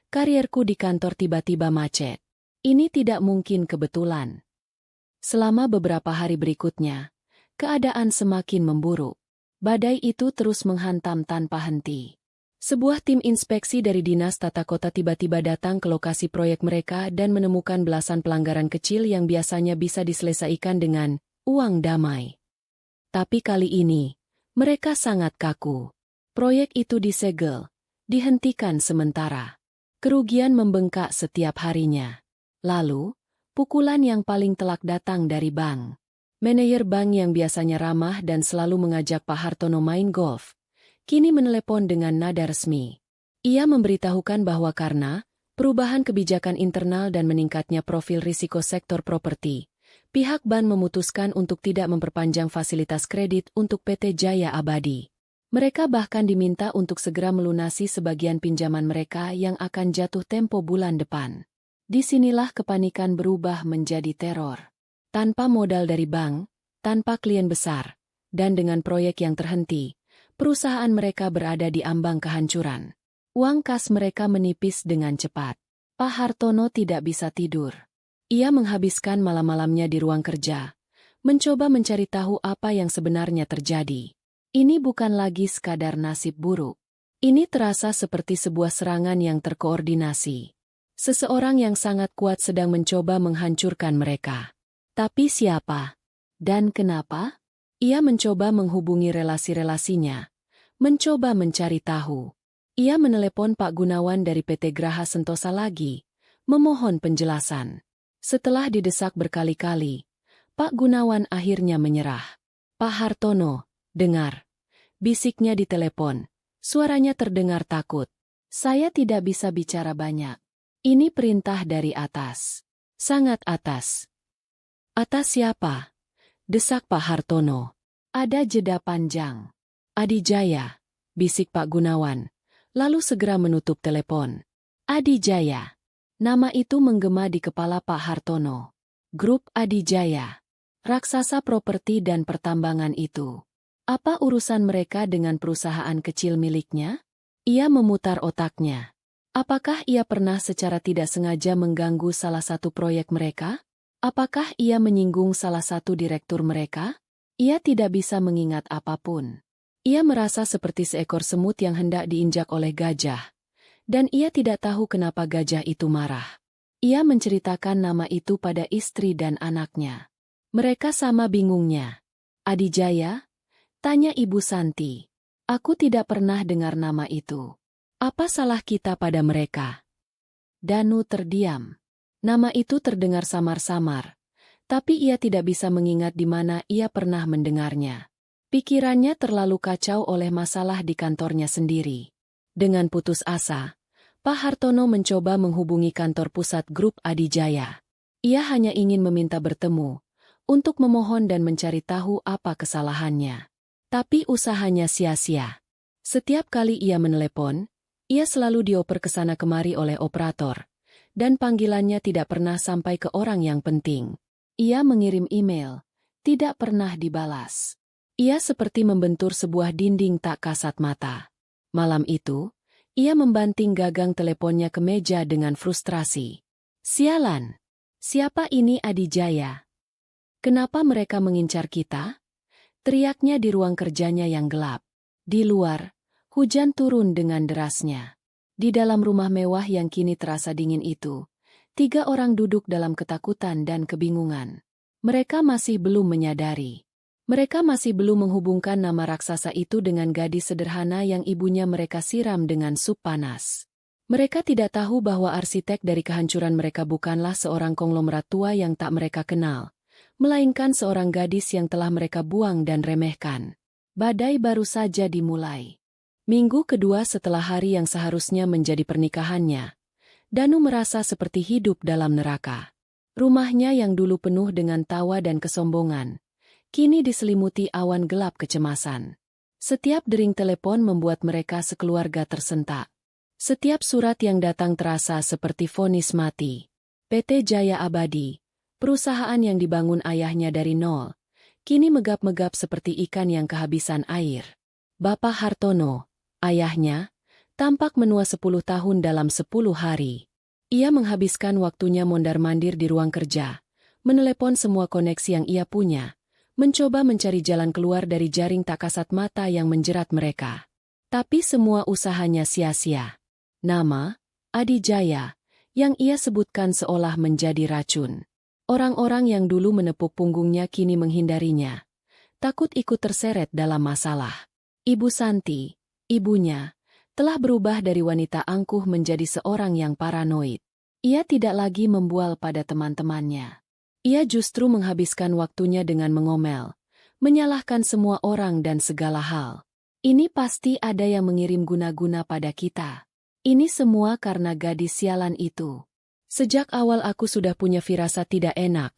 Karierku di kantor tiba-tiba macet. Ini tidak mungkin kebetulan. Selama beberapa hari berikutnya, keadaan semakin memburuk. Badai itu terus menghantam tanpa henti. Sebuah tim inspeksi dari Dinas Tata Kota tiba-tiba datang ke lokasi proyek mereka dan menemukan belasan pelanggaran kecil yang biasanya bisa diselesaikan dengan uang damai. Tapi kali ini, mereka sangat kaku. Proyek itu disegel, dihentikan sementara. Kerugian membengkak setiap harinya. Lalu, pukulan yang paling telak datang dari bank. Manajer bank yang biasanya ramah dan selalu mengajak Pak Hartono main golf, kini menelepon dengan nada resmi. Ia memberitahukan bahwa karena perubahan kebijakan internal dan meningkatnya profil risiko sektor properti, pihak bank memutuskan untuk tidak memperpanjang fasilitas kredit untuk PT Jaya Abadi. Mereka bahkan diminta untuk segera melunasi sebagian pinjaman mereka yang akan jatuh tempo bulan depan. Disinilah kepanikan berubah menjadi teror. Tanpa modal dari bank, tanpa klien besar, dan dengan proyek yang terhenti, perusahaan mereka berada di ambang kehancuran. Uang kas mereka menipis dengan cepat. Pak Hartono tidak bisa tidur. Ia menghabiskan malam-malamnya di ruang kerja, mencoba mencari tahu apa yang sebenarnya terjadi. Ini bukan lagi sekadar nasib buruk. Ini terasa seperti sebuah serangan yang terkoordinasi. Seseorang yang sangat kuat sedang mencoba menghancurkan mereka. Tapi siapa? Dan kenapa? Ia mencoba menghubungi relasi-relasinya, mencoba mencari tahu. Ia menelepon Pak Gunawan dari PT Graha Sentosa lagi, memohon penjelasan. Setelah didesak berkali-kali, Pak Gunawan akhirnya menyerah. Pak Hartono, dengar. Bisiknya di telepon. Suaranya terdengar takut. Saya tidak bisa bicara banyak. Ini perintah dari atas. Sangat atas. Atas siapa? Desak Pak Hartono. Ada jeda panjang. Adijaya, bisik Pak Gunawan. Lalu segera menutup telepon. Adijaya. Nama itu menggema di kepala Pak Hartono. Grup Adijaya. Raksasa properti dan pertambangan itu. Apa urusan mereka dengan perusahaan kecil miliknya? Ia memutar otaknya. Apakah ia pernah secara tidak sengaja mengganggu salah satu proyek mereka? Apakah ia menyinggung salah satu direktur mereka? Ia tidak bisa mengingat apapun. Ia merasa seperti seekor semut yang hendak diinjak oleh gajah. Dan ia tidak tahu kenapa gajah itu marah. Ia menceritakan nama itu pada istri dan anaknya. Mereka sama bingungnya. Adijaya? Tanya Ibu Santi. Aku tidak pernah dengar nama itu. Apa salah kita pada mereka? Danu terdiam. Nama itu terdengar samar-samar. Tapi ia tidak bisa mengingat di mana ia pernah mendengarnya. Pikirannya terlalu kacau oleh masalah di kantornya sendiri. Dengan putus asa, Pak Hartono mencoba menghubungi kantor pusat grup Adijaya. Ia hanya ingin meminta bertemu, untuk memohon dan mencari tahu apa kesalahannya. Tapi usahanya sia-sia. Setiap kali ia menelepon, ia selalu dioper ke sana kemari oleh operator. dan panggilannya tidak pernah sampai ke orang yang penting. Ia mengirim email, tidak pernah dibalas. Ia seperti membentur sebuah dinding tak kasat mata. Malam itu, ia membanting gagang teleponnya ke meja dengan frustrasi. Sialan! Siapa ini Adijaya? Kenapa mereka mengincar kita? Teriaknya di ruang kerjanya yang gelap. Di luar, hujan turun dengan derasnya. Di dalam rumah mewah yang kini terasa dingin itu, 3 orang duduk dalam ketakutan dan kebingungan. Mereka masih belum menyadari. Mereka masih belum menghubungkan nama raksasa itu dengan gadis sederhana yang ibunya mereka siram dengan sup panas. Mereka tidak tahu bahwa arsitek dari kehancuran mereka bukanlah seorang konglomerat tua yang tak mereka kenal, melainkan seorang gadis yang telah mereka buang dan remehkan. Badai baru saja dimulai. Minggu kedua setelah hari yang seharusnya menjadi pernikahannya, Danu merasa seperti hidup dalam neraka. Rumahnya yang dulu penuh dengan tawa dan kesombongan, kini diselimuti awan gelap kecemasan. Setiap dering telepon membuat mereka sekeluarga tersentak. Setiap surat yang datang terasa seperti vonis mati. PT Jaya Abadi, perusahaan yang dibangun ayahnya dari nol, kini megap-megap seperti ikan yang kehabisan air. Bapak Hartono, ayahnya, tampak menua 10 tahun dalam 10 hari. Ia menghabiskan waktunya mondar-mandir di ruang kerja, menelepon semua koneksi yang ia punya, mencoba mencari jalan keluar dari jaring tak kasat mata yang menjerat mereka. Tapi semua usahanya sia-sia. Nama, Adijaya, yang ia sebutkan seolah menjadi racun. Orang-orang yang dulu menepuk punggungnya kini menghindarinya, takut ikut terseret dalam masalah. Ibu Santi, ibunya, telah berubah dari wanita angkuh menjadi seorang yang paranoid. Ia tidak lagi membual pada teman-temannya. Ia justru menghabiskan waktunya dengan mengomel, menyalahkan semua orang dan segala hal. Ini pasti ada yang mengirim guna-guna pada kita. Ini semua karena gadis sialan itu. Sejak awal aku sudah punya firasat tidak enak.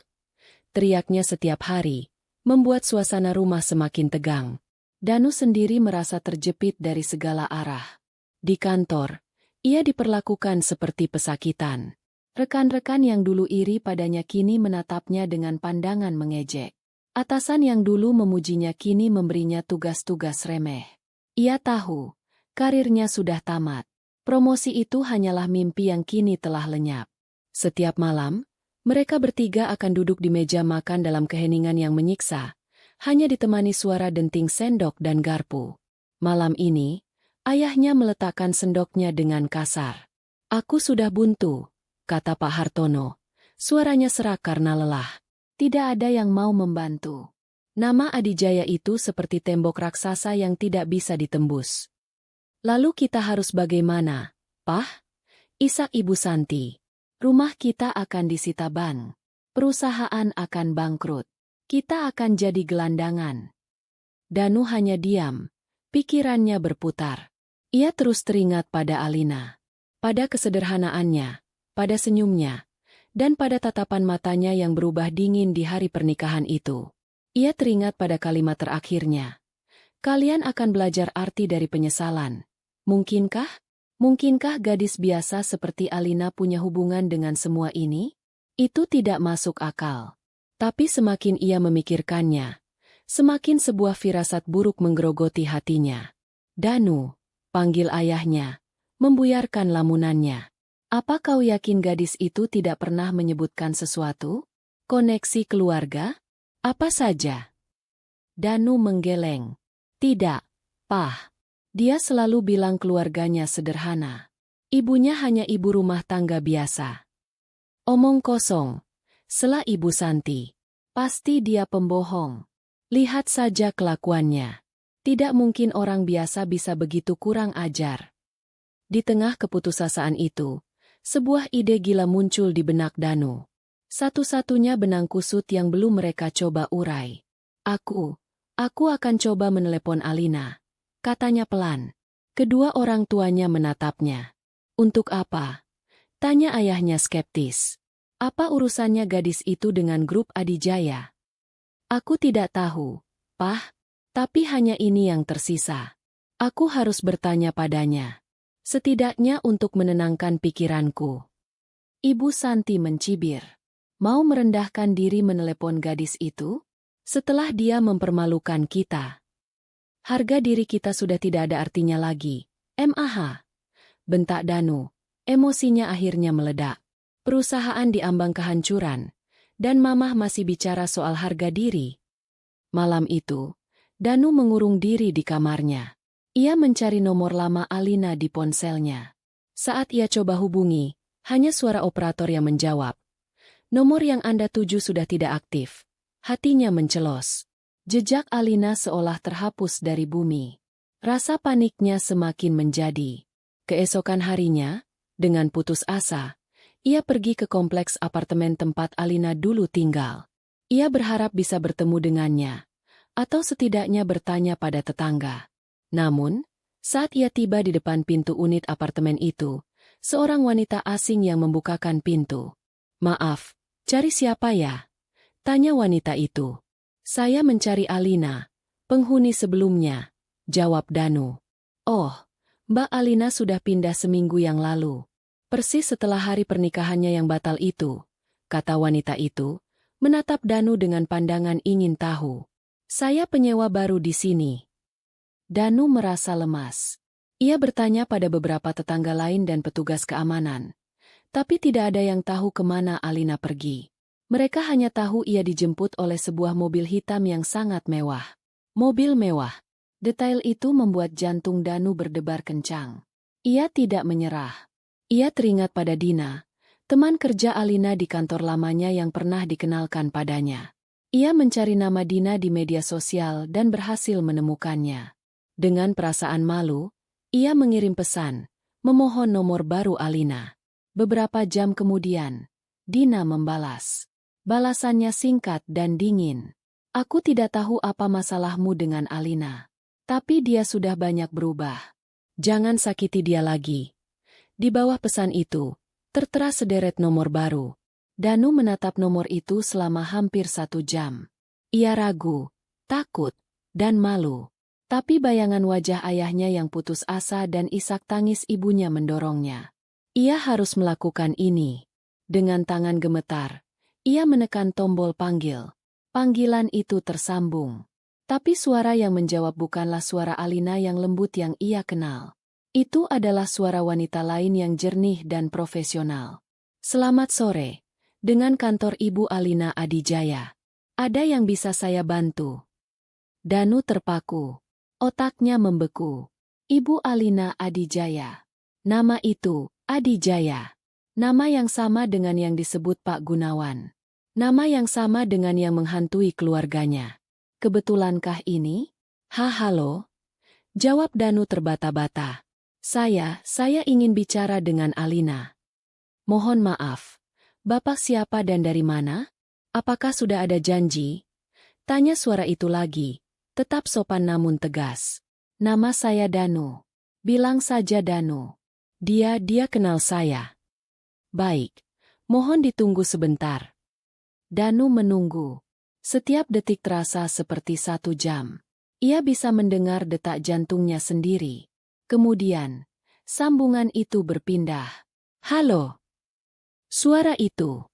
Teriaknya setiap hari, membuat suasana rumah semakin tegang. Danu sendiri merasa terjepit dari segala arah. Di kantor, ia diperlakukan seperti pesakitan. Rekan-rekan yang dulu iri padanya kini menatapnya dengan pandangan mengejek. Atasan yang dulu memujinya kini memberinya tugas-tugas remeh. Ia tahu, karirnya sudah tamat. Promosi itu hanyalah mimpi yang kini telah lenyap. Setiap malam, mereka bertiga akan duduk di meja makan dalam keheningan yang menyiksa, hanya ditemani suara denting sendok dan garpu. Malam ini, ayahnya meletakkan sendoknya dengan kasar. "Aku sudah buntu," kata Pak Hartono. Suaranya serak karena lelah. Tidak ada yang mau membantu. Nama Adijaya itu seperti tembok raksasa yang tidak bisa ditembus. "Lalu kita harus bagaimana, Pah?" Isak Ibu Santi. "Rumah kita akan disita bank. Perusahaan akan bangkrut. Kita akan jadi gelandangan." Danu hanya diam. Pikirannya berputar. Ia terus teringat pada Alina. Pada kesederhanaannya, pada senyumnya, dan pada tatapan matanya yang berubah dingin di hari pernikahan itu. Ia teringat pada kalimat terakhirnya. "Kalian akan belajar arti dari penyesalan." Mungkinkah? Mungkinkah gadis biasa seperti Alina punya hubungan dengan semua ini? Itu tidak masuk akal. Tapi semakin ia memikirkannya, semakin sebuah firasat buruk menggerogoti hatinya. "Danu," panggil ayahnya, membuyarkan lamunannya. "Apa kau yakin gadis itu tidak pernah menyebutkan sesuatu? Koneksi keluarga? Apa saja?" Danu menggeleng. "Tidak, Pah. Dia selalu bilang keluarganya sederhana. Ibunya hanya ibu rumah tangga biasa." "Omong kosong," sela Ibu Santi. "Pasti dia pembohong. Lihat saja kelakuannya. Tidak mungkin orang biasa bisa begitu kurang ajar." Di tengah keputusasaan itu, sebuah ide gila muncul di benak Danu. Satu-satunya benang kusut yang belum mereka coba urai. Aku akan coba menelepon Alina," katanya pelan. Kedua orang tuanya menatapnya. "Untuk apa?" tanya ayahnya skeptis. "Apa urusannya gadis itu dengan grup Adijaya?" "Aku tidak tahu, Pah. Tapi hanya ini yang tersisa. Aku harus bertanya padanya. Setidaknya untuk menenangkan pikiranku." Ibu Santi mencibir. Mau merendahkan diri menelepon gadis itu? Setelah dia mempermalukan kita. Harga diri kita sudah tidak ada artinya lagi. MAH. Bentak Danu. Emosinya akhirnya meledak. Perusahaan diambang kehancuran. Dan mamah masih bicara soal harga diri. Malam itu, Danu mengurung diri di kamarnya. Ia mencari nomor lama Alina di ponselnya. Saat ia coba hubungi, hanya suara operator yang menjawab. Nomor yang Anda tuju sudah tidak aktif. Hatinya mencelos. Jejak Alina seolah terhapus dari bumi. Rasa paniknya semakin menjadi. Keesokan harinya, dengan putus asa, ia pergi ke kompleks apartemen tempat Alina dulu tinggal. Ia berharap bisa bertemu dengannya, atau setidaknya bertanya pada tetangga. Namun, saat ia tiba di depan pintu unit apartemen itu, seorang wanita asing yang membukakan pintu. "Maaf, cari siapa ya?" tanya wanita itu. "Saya mencari Alina, penghuni sebelumnya," jawab Danu. "Oh, Mbak Alina sudah pindah seminggu yang lalu. Persis setelah hari pernikahannya yang batal itu," kata wanita itu, menatap Danu dengan pandangan ingin tahu. "Saya penyewa baru di sini." Danu merasa lemas. Ia bertanya pada beberapa tetangga lain dan petugas keamanan. Tapi tidak ada yang tahu kemana Alina pergi. Mereka hanya tahu ia dijemput oleh sebuah mobil hitam yang sangat mewah. Mobil mewah. Detail itu membuat jantung Danu berdebar kencang. Ia tidak menyerah. Ia teringat pada Dina, teman kerja Alina di kantor lamanya yang pernah dikenalkan padanya. Ia mencari nama Dina di media sosial dan berhasil menemukannya. Dengan perasaan malu, ia mengirim pesan, memohon nomor baru Alina. Beberapa jam kemudian, Dina membalas. Balasannya singkat dan dingin. "Aku tidak tahu apa masalahmu dengan Alina. Tapi dia sudah banyak berubah. Jangan sakiti dia lagi." Di bawah pesan itu, tertera sederet nomor baru. Danu menatap nomor itu selama hampir 1 jam. Ia ragu, takut, dan malu. Tapi bayangan wajah ayahnya yang putus asa dan isak tangis ibunya mendorongnya. Ia harus melakukan ini. Dengan tangan gemetar, ia menekan tombol panggil. Panggilan itu tersambung. Tapi suara yang menjawab bukanlah suara Alina yang lembut yang ia kenal. Itu adalah suara wanita lain yang jernih dan profesional. "Selamat sore. Dengan kantor Ibu Alina Adijaya. Ada yang bisa saya bantu?" Danu terpaku. Otaknya membeku. Ibu Alina Adijaya. Nama itu, Adijaya. Nama yang sama dengan yang disebut Pak Gunawan. Nama yang sama dengan yang menghantui keluarganya. "Kebetulankah ini?" Halo?" jawab Danu terbata-bata. Saya ingin bicara dengan Alina." "Mohon maaf. Bapak siapa dan dari mana? Apakah sudah ada janji?" tanya suara itu lagi, tetap sopan namun tegas. "Nama saya Danu." "Bilang saja Danu." Dia kenal saya." "Baik. Mohon ditunggu sebentar." Danu menunggu. Setiap detik terasa seperti 1 jam. Ia bisa mendengar detak jantungnya sendiri. Kemudian, sambungan itu berpindah. "Halo." Suara itu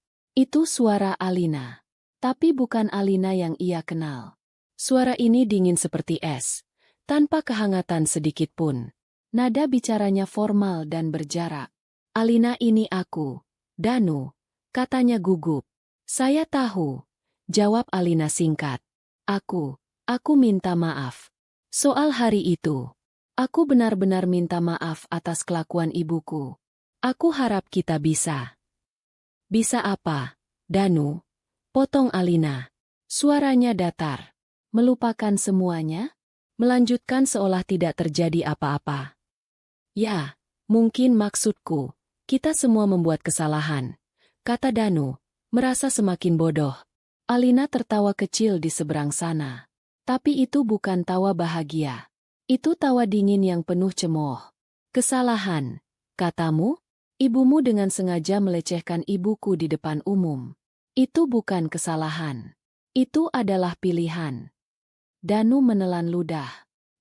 suara Alina. Tapi bukan Alina yang ia kenal. Suara ini dingin seperti es, tanpa kehangatan sedikit pun. Nada bicaranya formal dan berjarak. "Alina, ini aku, Danu," katanya gugup. "Saya tahu," jawab Alina singkat. Aku minta maaf. Soal hari itu. Aku benar-benar minta maaf atas kelakuan ibuku. Aku harap kita bisa." "Bisa apa, Danu?" potong Alina. Suaranya datar. "Melupakan semuanya? Melanjutkan seolah tidak terjadi apa-apa?" "Ya, mungkin maksudku. Kita semua membuat kesalahan," kata Danu, merasa semakin bodoh. Alina tertawa kecil di seberang sana. Tapi itu bukan tawa bahagia. Itu tawa dingin yang penuh cemooh. "Kesalahan, katamu? Ibumu dengan sengaja melecehkan ibuku di depan umum. Itu bukan kesalahan. Itu adalah pilihan." Danu menelan ludah.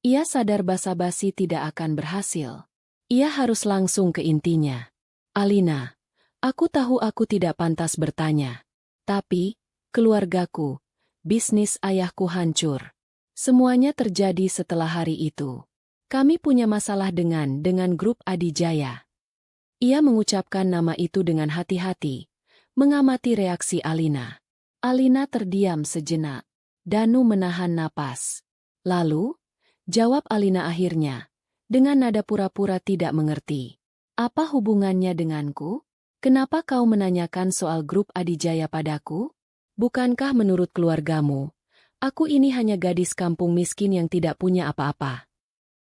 Ia sadar basa-basi tidak akan berhasil. Ia harus langsung ke intinya. "Alina, Aku tahu aku tidak pantas bertanya. Tapi, keluargaku, bisnis ayahku hancur. Semuanya terjadi setelah hari itu. Kami punya masalah dengan grup Adijaya. Ia mengucapkan nama itu dengan hati-hati, mengamati reaksi Alina. Alina terdiam sejenak. Danu menahan napas. Lalu, jawab Alina akhirnya, dengan nada pura-pura tidak mengerti. Apa hubungannya denganku? Kenapa kau menanyakan soal grup Adijaya padaku? Bukankah menurut keluargamu, aku ini hanya gadis kampung miskin yang tidak punya apa-apa?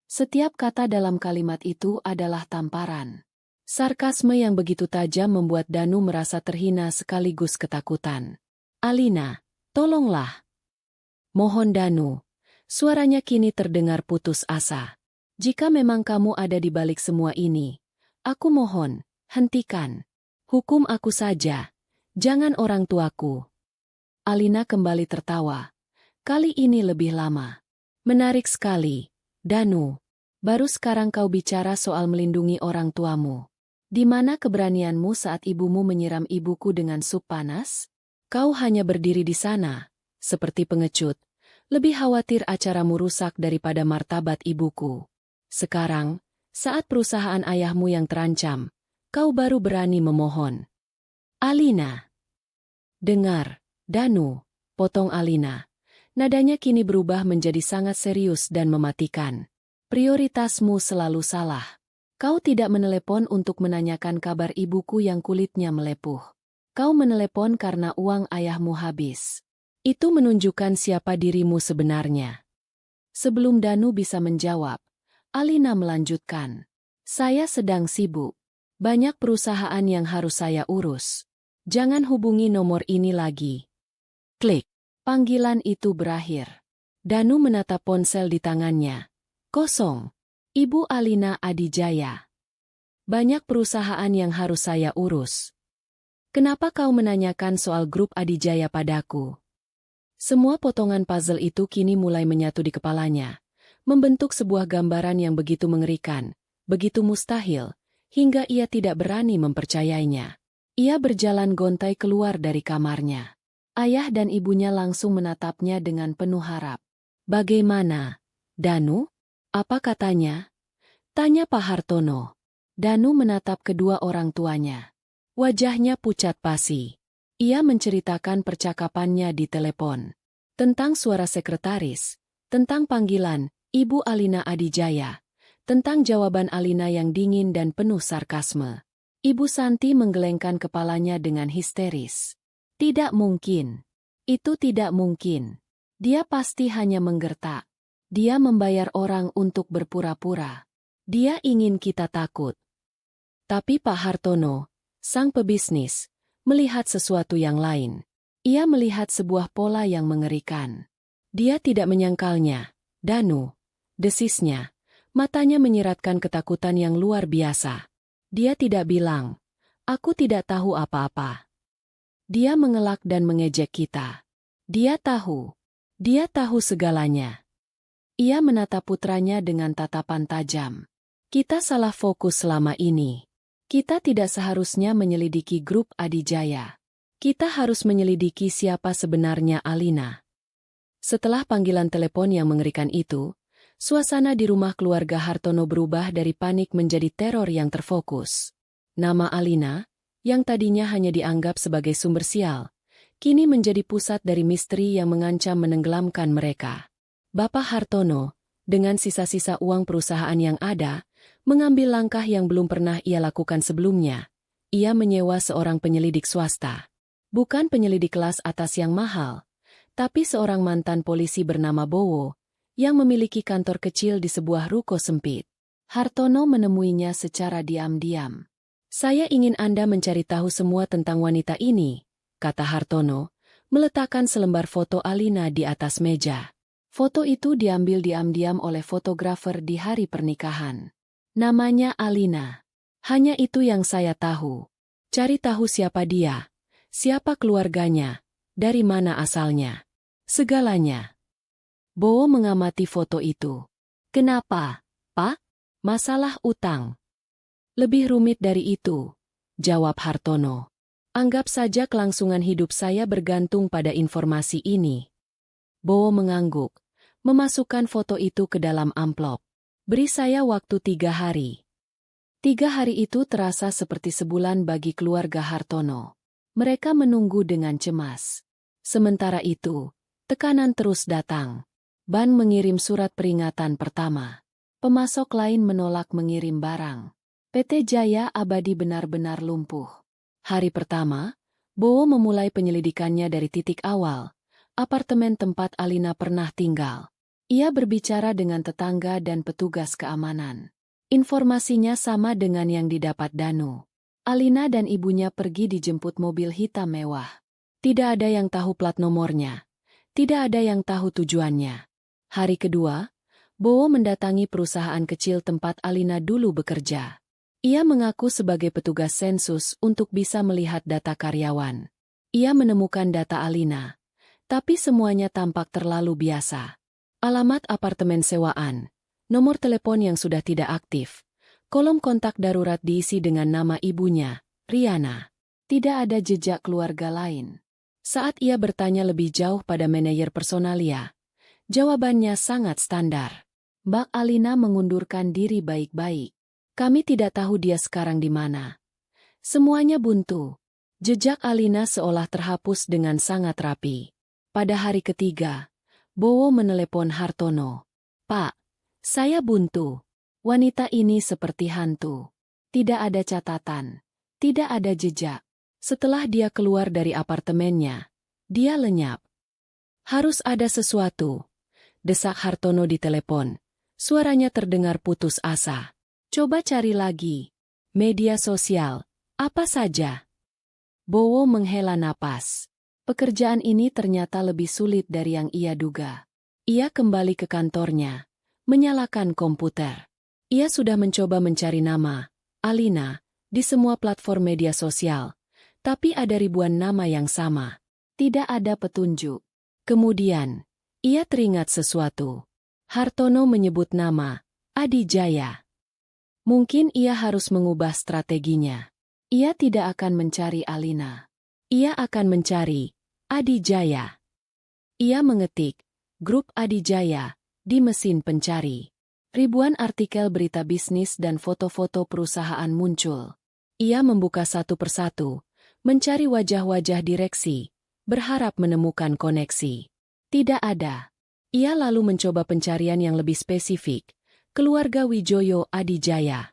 Setiap kata dalam kalimat itu adalah tamparan. Sarkasme yang begitu tajam membuat Danu merasa terhina sekaligus ketakutan. Alina, tolonglah. Mohon Danu. Suaranya kini terdengar putus asa. Jika memang kamu ada di balik semua ini, aku mohon, hentikan. Hukum aku saja, jangan orang tuaku. Alina kembali tertawa. Kali ini lebih lama. Menarik sekali, Danu. Baru sekarang kau bicara soal melindungi orang tuamu. Di mana keberanianmu saat ibumu menyiram ibuku dengan sup panas? Kau hanya berdiri di sana, seperti pengecut, lebih khawatir acaramu rusak daripada martabat ibuku. Sekarang, saat perusahaan ayahmu yang terancam, kau baru berani memohon. Alina. Dengar, Danu, potong Alina. Nadanya kini berubah menjadi sangat serius dan mematikan. Prioritasmu selalu salah. Kau tidak menelepon untuk menanyakan kabar ibuku yang kulitnya melepuh. Kau menelepon karena uang ayahmu habis. Itu menunjukkan siapa dirimu sebenarnya. Sebelum Danu bisa menjawab, Alina melanjutkan. Saya sedang sibuk. Banyak perusahaan yang harus saya urus. Jangan hubungi nomor ini lagi. Klik. Panggilan itu berakhir. Danu menatap ponsel di tangannya. Kosong. Ibu Alina Adijaya. Banyak perusahaan yang harus saya urus. Kenapa kau menanyakan soal grup Adijaya padaku? Semua potongan puzzle itu kini mulai menyatu di kepalanya, membentuk sebuah gambaran yang begitu mengerikan, begitu mustahil, hingga ia tidak berani mempercayainya. Ia berjalan gontai keluar dari kamarnya. Ayah dan ibunya langsung menatapnya dengan penuh harap. Bagaimana, Danu? Apa katanya? Tanya Pak Hartono. Danu menatap kedua orang tuanya. Wajahnya pucat pasi. Ia menceritakan percakapannya di telepon. Tentang suara sekretaris, tentang panggilan Ibu Alina Adijaya, tentang jawaban Alina yang dingin dan penuh sarkasme. Ibu Santi menggelengkan kepalanya dengan histeris. Tidak mungkin. Itu tidak mungkin. Dia pasti hanya menggertak. Dia membayar orang untuk berpura-pura. Dia ingin kita takut. Tapi Pak Hartono, sang pebisnis, melihat sesuatu yang lain. Ia melihat sebuah pola yang mengerikan. Dia tidak menyangkalnya. Danu, desisnya, matanya menyiratkan ketakutan yang luar biasa. Dia tidak bilang, aku tidak tahu apa-apa. Dia mengelak dan mengejek kita. Dia tahu segalanya. Ia menatap putranya dengan tatapan tajam. Kita salah fokus selama ini. Kita tidak seharusnya menyelidiki grup Adijaya. Kita harus menyelidiki siapa sebenarnya Alina. Setelah panggilan telepon yang mengerikan itu, suasana di rumah keluarga Hartono berubah dari panik menjadi teror yang terfokus. Nama Alina, yang tadinya hanya dianggap sebagai sumber sial, kini menjadi pusat dari misteri yang mengancam menenggelamkan mereka. Bapak Hartono, dengan sisa-sisa uang perusahaan yang ada, mengambil langkah yang belum pernah ia lakukan sebelumnya. Ia menyewa seorang penyelidik swasta. Bukan penyelidik kelas atas yang mahal, tapi seorang mantan polisi bernama Bowo, yang memiliki kantor kecil di sebuah ruko sempit. Hartono menemuinya secara diam-diam. Saya ingin Anda mencari tahu semua tentang wanita ini, kata Hartono, meletakkan selembar foto Alina di atas meja. Foto itu diambil diam-diam oleh fotografer di hari pernikahan. Namanya Alina. Hanya itu yang saya tahu. Cari tahu siapa dia, siapa keluarganya, dari mana asalnya. Segalanya. Bowo mengamati foto itu. Kenapa, Pak? Masalah utang. Lebih rumit dari itu. jawab Hartono. Anggap saja kelangsungan hidup saya bergantung pada informasi ini. Bowo mengangguk, memasukkan foto itu ke dalam amplop. Beri saya waktu 3 hari. 3 hari itu terasa seperti sebulan bagi keluarga Hartono. Mereka menunggu dengan cemas. Sementara itu, tekanan terus datang. Ban mengirim surat peringatan pertama. Pemasok lain menolak mengirim barang. PT Jaya Abadi benar-benar lumpuh. Hari pertama, Bowo memulai penyelidikannya dari titik awal, apartemen tempat Alina pernah tinggal. Ia berbicara dengan tetangga dan petugas keamanan. Informasinya sama dengan yang didapat Danu. Alina dan ibunya pergi dijemput mobil hitam mewah. Tidak ada yang tahu plat nomornya. Tidak ada yang tahu tujuannya. Hari kedua, Bowo mendatangi perusahaan kecil tempat Alina dulu bekerja. Ia mengaku sebagai petugas sensus untuk bisa melihat data karyawan. Ia menemukan data Alina, tapi semuanya tampak terlalu biasa. Alamat apartemen sewaan, nomor telepon yang sudah tidak aktif, kolom kontak darurat diisi dengan nama ibunya, Riana. Tidak ada jejak keluarga lain. Saat ia bertanya lebih jauh pada manajer personalia, jawabannya sangat standar. Mbak Alina mengundurkan diri baik-baik. Kami tidak tahu dia sekarang di mana. Semuanya buntu. Jejak Alina seolah terhapus dengan sangat rapi. Pada hari ketiga, Bowo menelepon Hartono. Pak, saya buntu. Wanita ini seperti hantu. Tidak ada catatan. Tidak ada jejak. Setelah dia keluar dari apartemennya, dia lenyap. Harus ada sesuatu. Desak Hartono di telepon. Suaranya terdengar putus asa. Coba cari lagi. Media sosial. Apa saja. Bowo menghela napas. Pekerjaan ini ternyata lebih sulit dari yang ia duga. Ia kembali ke kantornya. Menyalakan komputer. Ia sudah mencoba mencari nama Alina di semua platform media sosial, tapi ada ribuan nama yang sama. Tidak ada petunjuk. Kemudian, ia teringat sesuatu. Hartono menyebut nama Adi Jaya. Mungkin ia harus mengubah strateginya. Ia tidak akan mencari Alina. Ia akan mencari Adi Jaya. Ia mengetik grup Adi Jaya di mesin pencari. Ribuan artikel berita bisnis dan foto-foto perusahaan muncul. Ia membuka satu persatu, mencari wajah-wajah direksi, berharap menemukan koneksi. Tidak ada. Ia lalu mencoba pencarian yang lebih spesifik, keluarga Wijoyo Adijaya.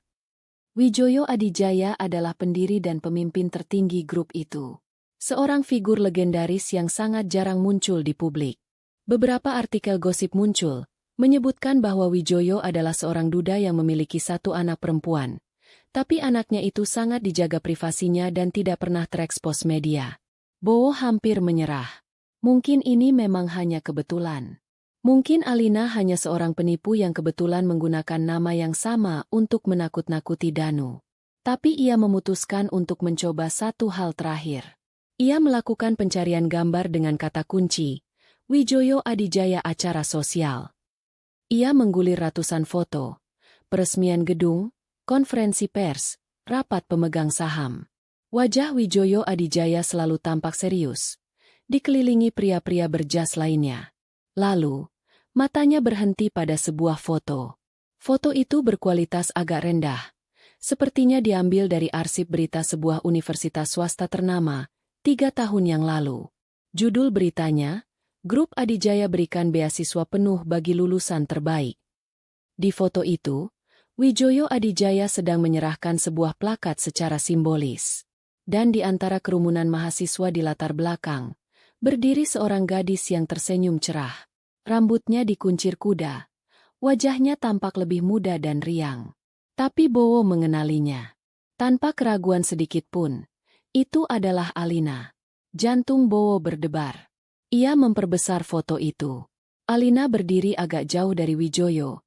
Wijoyo Adijaya adalah pendiri dan pemimpin tertinggi grup itu. Seorang figur legendaris yang sangat jarang muncul di publik. Beberapa artikel gosip muncul, menyebutkan bahwa Wijoyo adalah seorang duda yang memiliki 1 anak perempuan. Tapi anaknya itu sangat dijaga privasinya dan tidak pernah terekspos media. Bowo hampir menyerah. Mungkin ini memang hanya kebetulan. Mungkin Alina hanya seorang penipu yang kebetulan menggunakan nama yang sama untuk menakut-nakuti Danu. Tapi ia memutuskan untuk mencoba satu hal terakhir. Ia melakukan pencarian gambar dengan kata kunci, Wijoyo Adijaya acara sosial. Ia menggulir ratusan foto, peresmian gedung, konferensi pers, rapat pemegang saham. Wajah Wijoyo Adijaya selalu tampak serius, dikelilingi pria-pria berjas lainnya. Lalu, matanya berhenti pada sebuah foto. Foto itu berkualitas agak rendah, sepertinya diambil dari arsip berita sebuah universitas swasta ternama, 3 tahun yang lalu. Judul beritanya, Grup Adijaya berikan beasiswa penuh bagi lulusan terbaik. Di foto itu, Wijoyo Adijaya sedang menyerahkan sebuah plakat secara simbolis. Dan di antara kerumunan mahasiswa di latar belakang, berdiri seorang gadis yang tersenyum cerah. Rambutnya dikuncir kuda. Wajahnya tampak lebih muda dan riang. Tapi Bowo mengenalinya. Tanpa keraguan sedikit pun, itu adalah Alina. Jantung Bowo berdebar. Ia memperbesar foto itu. Alina berdiri agak jauh dari Wijoyo,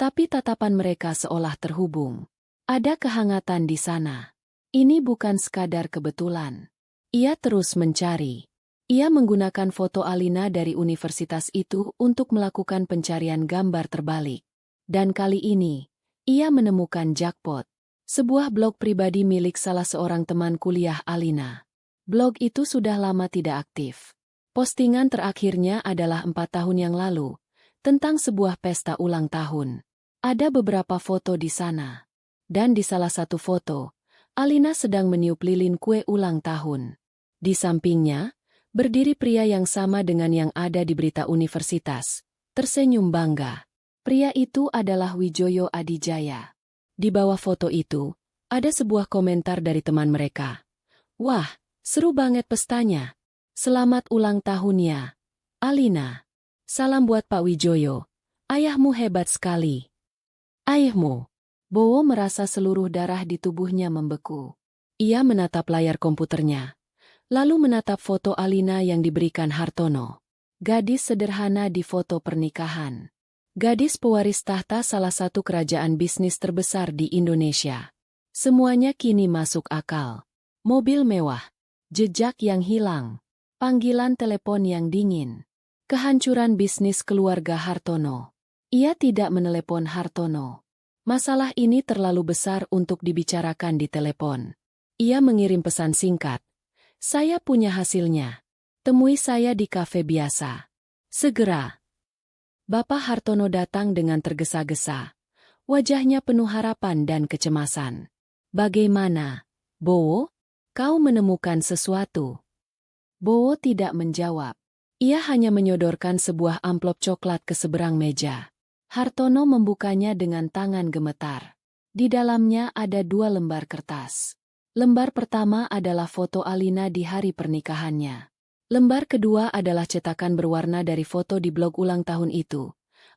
tapi tatapan mereka seolah terhubung. Ada kehangatan di sana. Ini bukan sekadar kebetulan. Ia terus mencari. Ia menggunakan foto Alina dari universitas itu untuk melakukan pencarian gambar terbalik. Dan kali ini, ia menemukan jackpot. Sebuah blog pribadi milik salah seorang teman kuliah Alina. Blog itu sudah lama tidak aktif. Postingan terakhirnya adalah 4 tahun yang lalu, tentang sebuah pesta ulang tahun. Ada beberapa foto di sana. Dan di salah satu foto, Alina sedang meniup lilin kue ulang tahun. Di sampingnya, berdiri pria yang sama dengan yang ada di berita universitas, tersenyum bangga. Pria itu adalah Wijoyo Adijaya. Di bawah foto itu, ada sebuah komentar dari teman mereka. Wah, seru banget pestanya. Selamat ulang tahun ya, Alina. Salam buat Pak Wijoyo. Ayahmu hebat sekali. Ayahmu. Bowo merasa seluruh darah di tubuhnya membeku. Ia menatap layar komputernya, lalu menatap foto Alina yang diberikan Hartono. Gadis sederhana di foto pernikahan. Gadis pewaris tahta salah satu kerajaan bisnis terbesar di Indonesia. Semuanya kini masuk akal. Mobil mewah, jejak yang hilang, panggilan telepon yang dingin, kehancuran bisnis keluarga Hartono. Ia tidak menelepon Hartono. Masalah ini terlalu besar untuk dibicarakan di telepon. Ia mengirim pesan singkat. Saya punya hasilnya. Temui saya di kafe biasa. Segera. Bapak Hartono datang dengan tergesa-gesa. Wajahnya penuh harapan dan kecemasan. Bagaimana, Bowo? Kau menemukan sesuatu? Bowo tidak menjawab. Ia hanya menyodorkan sebuah amplop coklat ke seberang meja. Hartono membukanya dengan tangan gemetar. Di dalamnya ada 2 lembar kertas. Lembar pertama adalah foto Alina di hari pernikahannya. Lembar kedua adalah cetakan berwarna dari foto di blog ulang tahun itu.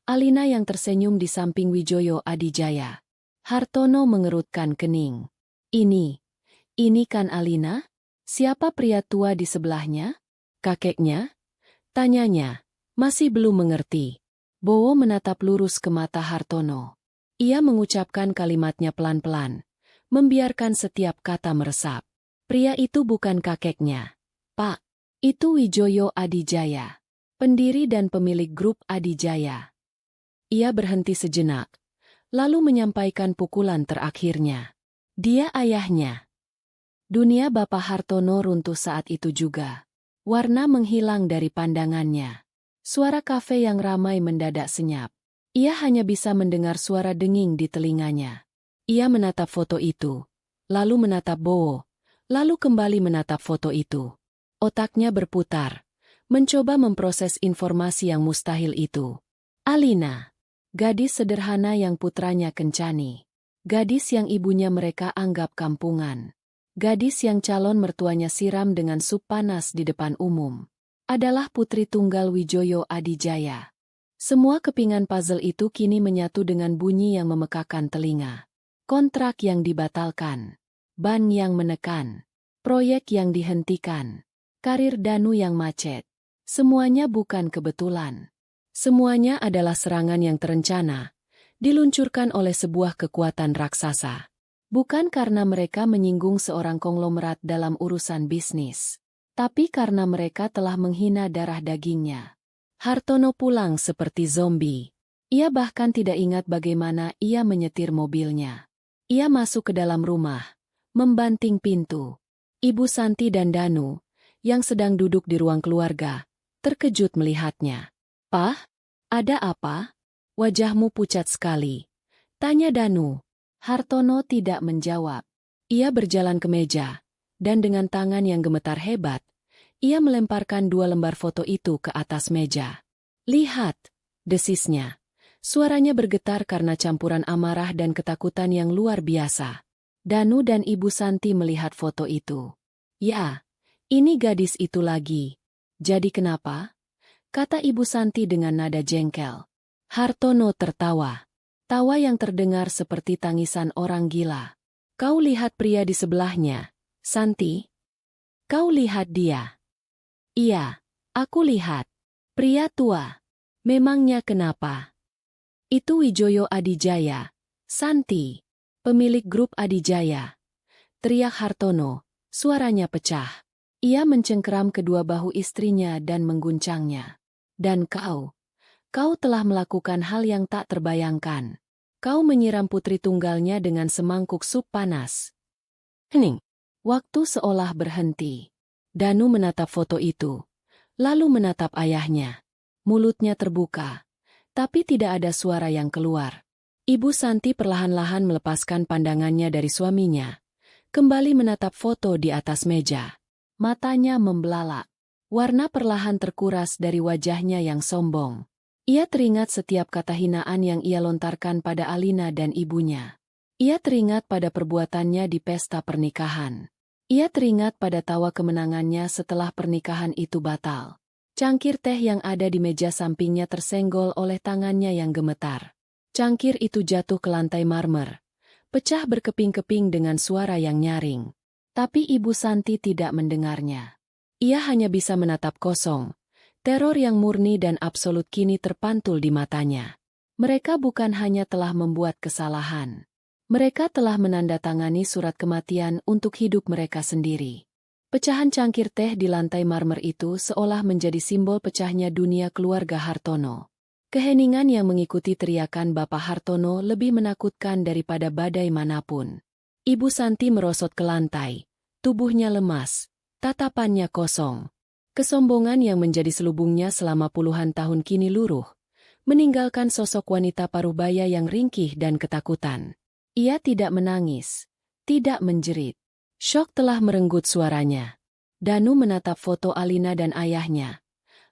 Alina yang tersenyum di samping Wijoyo Adijaya. Hartono mengerutkan kening. Ini kan Alina? Siapa pria tua di sebelahnya? Kakeknya? Tanyanya. Masih belum mengerti. Bowo menatap lurus ke mata Hartono. Ia mengucapkan kalimatnya pelan-pelan, membiarkan setiap kata meresap. Pria itu bukan kakeknya. Pak, itu Wijoyo Adijaya, pendiri dan pemilik grup Adijaya. Ia berhenti sejenak, lalu menyampaikan pukulan terakhirnya. Dia ayahnya. Dunia Bapak Hartono runtuh saat itu juga. Warna menghilang dari pandangannya. Suara kafe yang ramai mendadak senyap. Ia hanya bisa mendengar suara denging di telinganya. Ia menatap foto itu, lalu menatap Bowo, lalu kembali menatap foto itu. Otaknya berputar, mencoba memproses informasi yang mustahil itu. Alina, gadis sederhana yang putranya kencani. Gadis yang ibunya mereka anggap kampungan. Gadis yang calon mertuanya siram dengan sup panas di depan umum. Adalah putri tunggal Wijoyo Adijaya. Semua kepingan puzzle itu kini menyatu dengan bunyi yang memekakan telinga. Kontrak yang dibatalkan. Ban yang menekan. Proyek yang dihentikan. Karir Danu yang macet. Semuanya bukan kebetulan. Semuanya adalah serangan yang terencana, diluncurkan oleh sebuah kekuatan raksasa. Bukan karena mereka menyinggung seorang konglomerat dalam urusan bisnis. Tapi karena mereka telah menghina darah dagingnya. Hartono pulang seperti zombie. Ia bahkan tidak ingat bagaimana ia menyetir mobilnya. Ia masuk ke dalam rumah, membanting pintu. Ibu Santi dan Danu, yang sedang duduk di ruang keluarga, terkejut melihatnya. "Pah, ada apa? Wajahmu pucat sekali," tanya Danu. Hartono tidak menjawab. Ia berjalan ke meja. Dan dengan tangan yang gemetar hebat, ia melemparkan 2 lembar foto itu ke atas meja. "Lihat," desisnya. Suaranya bergetar karena campuran amarah dan ketakutan yang luar biasa. Danu dan Ibu Santi melihat foto itu. "Ya, ini gadis itu lagi. Jadi kenapa?" kata Ibu Santi dengan nada jengkel. Hartono tertawa. Tawa yang terdengar seperti tangisan orang gila. "Kau lihat pria di sebelahnya, Santi? Kau lihat dia?" "Iya, aku lihat. Pria tua. Memangnya kenapa?" "Itu Wijoyo Adijaya, Santi. Pemilik grup Adijaya," teriak Hartono, suaranya pecah. Ia mencengkeram kedua bahu istrinya dan mengguncangnya. "Dan kau telah melakukan hal yang tak terbayangkan. Kau menyiram putri tunggalnya dengan semangkuk sup panas. Hening. Waktu seolah berhenti. Danu menatap foto itu, lalu menatap ayahnya. Mulutnya terbuka, tapi tidak ada suara yang keluar. Ibu Santi perlahan-lahan melepaskan pandangannya dari suaminya, kembali menatap foto di atas meja. Matanya membelalak. Warna perlahan terkuras dari wajahnya yang sombong. Ia teringat setiap kata hinaan yang ia lontarkan pada Alina dan ibunya. Ia teringat pada perbuatannya di pesta pernikahan. Ia teringat pada tawa kemenangannya setelah pernikahan itu batal. Cangkir teh yang ada di meja sampingnya tersenggol oleh tangannya yang gemetar. Cangkir itu jatuh ke lantai marmer, pecah berkeping-keping dengan suara yang nyaring. Tapi Ibu Santi tidak mendengarnya. Ia hanya bisa menatap kosong. Teror yang murni dan absolut kini terpantul di matanya. Mereka bukan hanya telah membuat kesalahan. Mereka telah menandatangani surat kematian untuk hidup mereka sendiri. Pecahan cangkir teh di lantai marmer itu seolah menjadi simbol pecahnya dunia keluarga Hartono. Keheningan yang mengikuti teriakan Bapak Hartono lebih menakutkan daripada badai manapun. Ibu Santi merosot ke lantai. Tubuhnya lemas, tatapannya kosong. Kesombongan yang menjadi selubungnya selama puluhan tahun kini luruh, meninggalkan sosok wanita parubaya yang ringkih dan ketakutan. Ia tidak menangis, tidak menjerit. Syok telah merenggut suaranya. Danu menatap foto Alina dan ayahnya,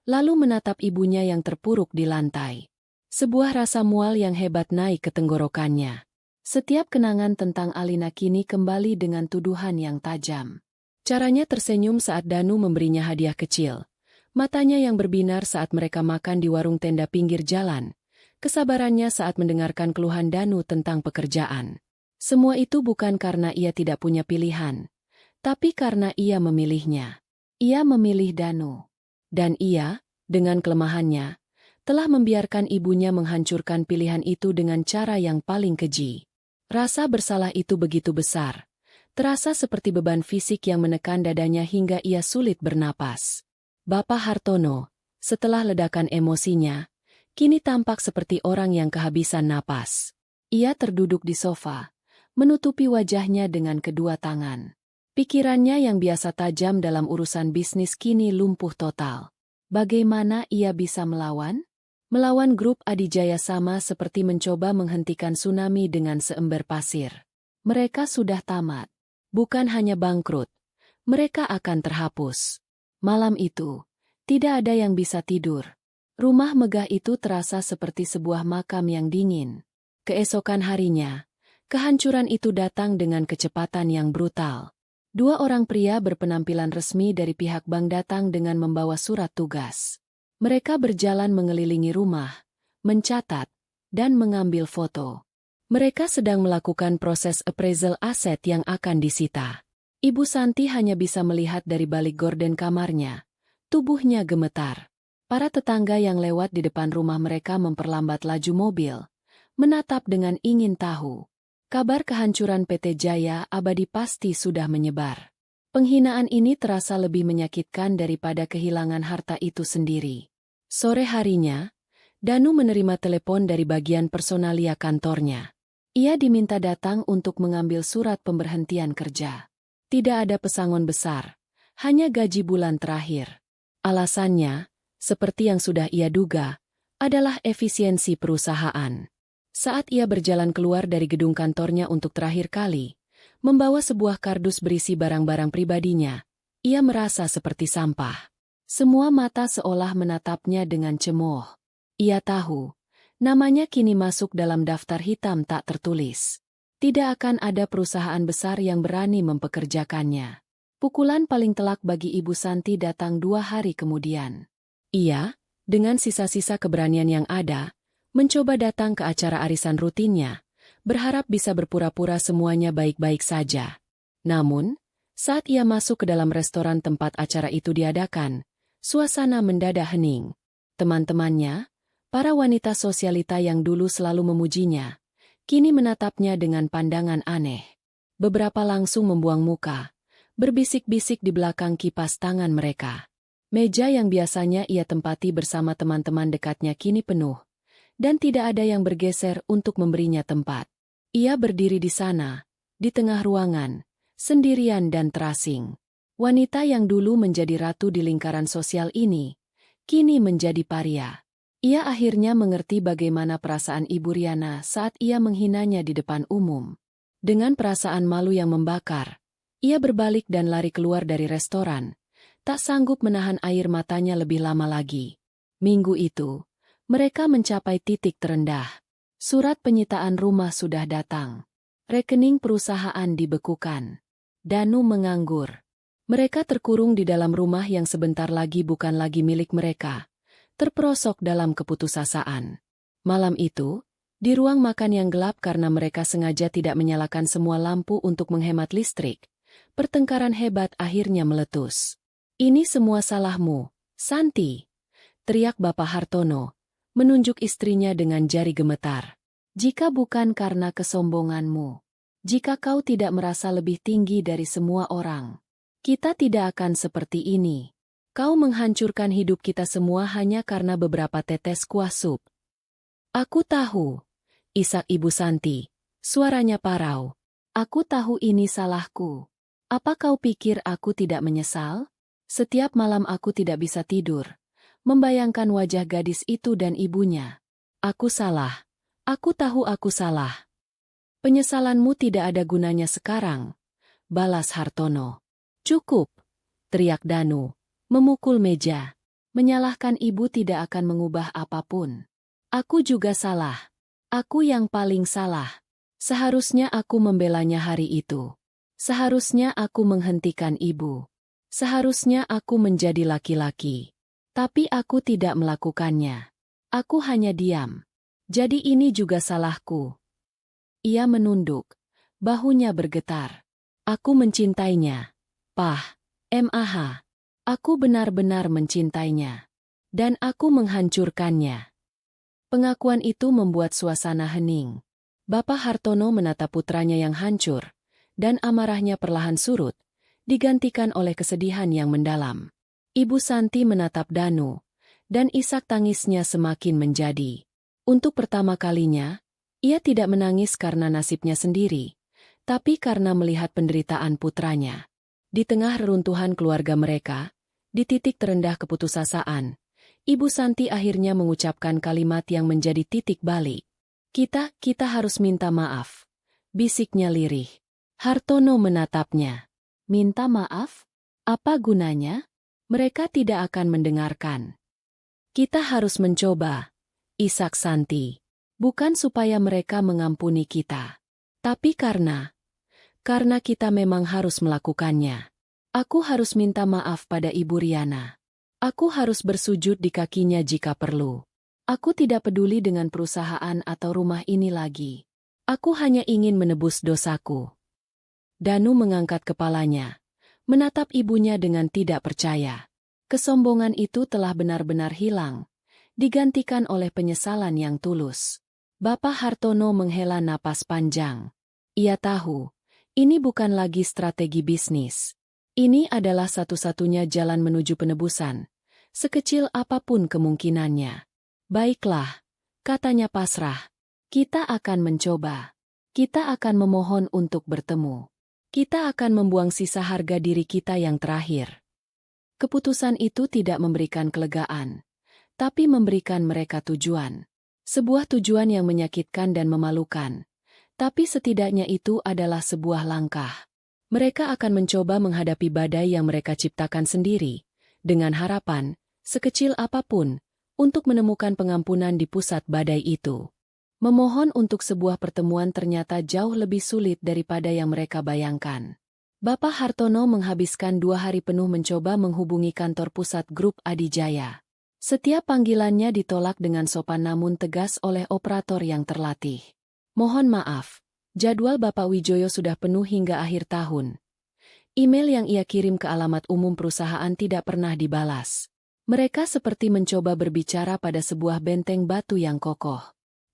lalu menatap ibunya yang terpuruk di lantai. Sebuah rasa mual yang hebat naik ke tenggorokannya. Setiap kenangan tentang Alina kini kembali dengan tuduhan yang tajam. Caranya tersenyum saat Danu memberinya hadiah kecil. Matanya yang berbinar saat mereka makan di warung tenda pinggir jalan. Kesabarannya saat mendengarkan keluhan Danu tentang pekerjaan. Semua itu bukan karena ia tidak punya pilihan, tapi karena ia memilihnya. Ia memilih Danu. Dan ia, dengan kelemahannya, telah membiarkan ibunya menghancurkan pilihan itu dengan cara yang paling keji. Rasa bersalah itu begitu besar. Terasa seperti beban fisik yang menekan dadanya hingga ia sulit bernapas. Bapak Hartono, setelah ledakan emosinya, kini tampak seperti orang yang kehabisan napas. Ia terduduk di sofa, menutupi wajahnya dengan kedua tangan. Pikirannya yang biasa tajam dalam urusan bisnis kini lumpuh total. Bagaimana ia bisa melawan? Melawan grup Adijaya sama seperti mencoba menghentikan tsunami dengan seember pasir. Mereka sudah tamat. Bukan hanya bangkrut, mereka akan terhapus. Malam itu, tidak ada yang bisa tidur. Rumah megah itu terasa seperti sebuah makam yang dingin. Keesokan harinya, kehancuran itu datang dengan kecepatan yang brutal. Dua orang pria berpenampilan resmi dari pihak bank datang dengan membawa surat tugas. Mereka berjalan mengelilingi rumah, mencatat, dan mengambil foto. Mereka sedang melakukan proses appraisal aset yang akan disita. Ibu Santi hanya bisa melihat dari balik gorden kamarnya. Tubuhnya gemetar. Para tetangga yang lewat di depan rumah mereka memperlambat laju mobil, menatap dengan ingin tahu. Kabar kehancuran PT Jaya Abadi pasti sudah menyebar. Penghinaan ini terasa lebih menyakitkan daripada kehilangan harta itu sendiri. Sore harinya, Danu menerima telepon dari bagian personalia kantornya. Ia diminta datang untuk mengambil surat pemberhentian kerja. Tidak ada pesangon besar, hanya gaji bulan terakhir. Alasannya, seperti yang sudah ia duga, adalah efisiensi perusahaan. Saat ia berjalan keluar dari gedung kantornya untuk terakhir kali, membawa sebuah kardus berisi barang-barang pribadinya, ia merasa seperti sampah. Semua mata seolah menatapnya dengan cemooh. Ia tahu, namanya kini masuk dalam daftar hitam tak tertulis. Tidak akan ada perusahaan besar yang berani mempekerjakannya. Pukulan paling telak bagi Ibu Santi datang 2 hari kemudian. Ia, dengan sisa-sisa keberanian yang ada, mencoba datang ke acara arisan rutinnya, berharap bisa berpura-pura semuanya baik-baik saja. Namun, saat ia masuk ke dalam restoran tempat acara itu diadakan, suasana mendadak hening. Teman-temannya, para wanita sosialita yang dulu selalu memujinya, kini menatapnya dengan pandangan aneh. Beberapa langsung membuang muka, berbisik-bisik di belakang kipas tangan mereka. Meja yang biasanya ia tempati bersama teman-teman dekatnya kini penuh, Dan tidak ada yang bergeser untuk memberinya tempat. Ia berdiri di sana, di tengah ruangan, sendirian dan terasing. Wanita yang dulu menjadi ratu di lingkaran sosial ini, kini menjadi paria. Ia akhirnya mengerti bagaimana perasaan Ibu Riana saat ia menghinanya di depan umum. Dengan perasaan malu yang membakar, ia berbalik dan lari keluar dari restoran, tak sanggup menahan air matanya lebih lama lagi. Minggu itu, mereka mencapai titik terendah. Surat penyitaan rumah sudah datang. Rekening perusahaan dibekukan. Danu menganggur. Mereka terkurung di dalam rumah yang sebentar lagi bukan lagi milik mereka, terperosok dalam keputusasaan. Malam itu, di ruang makan yang gelap karena mereka sengaja tidak menyalakan semua lampu untuk menghemat listrik, pertengkaran hebat akhirnya meletus. "Ini semua salahmu, Santi," teriak Bapak Hartono, menunjuk istrinya dengan jari gemetar. "Jika bukan karena kesombonganmu, jika kau tidak merasa lebih tinggi dari semua orang, kita tidak akan seperti ini. Kau menghancurkan hidup kita semua hanya karena beberapa tetes kuah sup." "Aku tahu," isak Ibu Santi, suaranya parau. "Aku tahu ini salahku. Apa kau pikir aku tidak menyesal? Setiap malam aku tidak bisa tidur, membayangkan wajah gadis itu dan ibunya. Aku salah. Aku tahu aku salah." "Penyesalanmu tidak ada gunanya sekarang," balas Hartono. "Cukup," teriak Danu, memukul meja. "Menyalahkan ibu tidak akan mengubah apapun. Aku juga salah. Aku yang paling salah. Seharusnya aku membelanya hari itu. Seharusnya aku menghentikan ibu. Seharusnya aku menjadi laki-laki. Tapi aku tidak melakukannya. Aku hanya diam. Jadi ini juga salahku." Ia menunduk. Bahunya bergetar. "Aku mencintainya, Pah. Mah. Aku benar-benar mencintainya. Dan aku menghancurkannya." Pengakuan itu membuat suasana hening. Bapak Hartono menatap putranya yang hancur, dan amarahnya perlahan surut, digantikan oleh kesedihan yang mendalam. Ibu Santi menatap Danu, dan isak tangisnya semakin menjadi. Untuk pertama kalinya, ia tidak menangis karena nasibnya sendiri, tapi karena melihat penderitaan putranya. Di tengah reruntuhan keluarga mereka, di titik terendah keputusasaan, Ibu Santi akhirnya mengucapkan kalimat yang menjadi titik balik. Kita harus minta maaf," bisiknya lirih. Hartono menatapnya. "Minta maaf? Apa gunanya? Mereka tidak akan mendengarkan." "Kita harus mencoba," isak Santi. "Bukan supaya mereka mengampuni kita. Tapi karena kita memang harus melakukannya. Aku harus minta maaf pada Ibu Riana. Aku harus bersujud di kakinya jika perlu. Aku tidak peduli dengan perusahaan atau rumah ini lagi. Aku hanya ingin menebus dosaku." Danu mengangkat kepalanya, menatap ibunya dengan tidak percaya. Kesombongan itu telah benar-benar hilang, digantikan oleh penyesalan yang tulus. Bapak Hartono menghela napas panjang. Ia tahu, ini bukan lagi strategi bisnis. Ini adalah satu-satunya jalan menuju penebusan, sekecil apapun kemungkinannya. "Baiklah," katanya pasrah. "Kita akan mencoba. Kita akan memohon untuk bertemu. Kita akan membuang sisa harga diri kita yang terakhir." Keputusan itu tidak memberikan kelegaan, tapi memberikan mereka tujuan. Sebuah tujuan yang menyakitkan dan memalukan, tapi setidaknya itu adalah sebuah langkah. Mereka akan mencoba menghadapi badai yang mereka ciptakan sendiri, dengan harapan, sekecil apapun, untuk menemukan pengampunan di pusat badai itu. Memohon untuk sebuah pertemuan ternyata jauh lebih sulit daripada yang mereka bayangkan. Bapak Hartono menghabiskan 2 hari penuh mencoba menghubungi kantor pusat grup Adijaya. Setiap panggilannya ditolak dengan sopan namun tegas oleh operator yang terlatih. "Mohon maaf. Jadwal Bapak Wijoyo sudah penuh hingga akhir tahun." Email yang ia kirim ke alamat umum perusahaan tidak pernah dibalas. Mereka seperti mencoba berbicara pada sebuah benteng batu yang kokoh.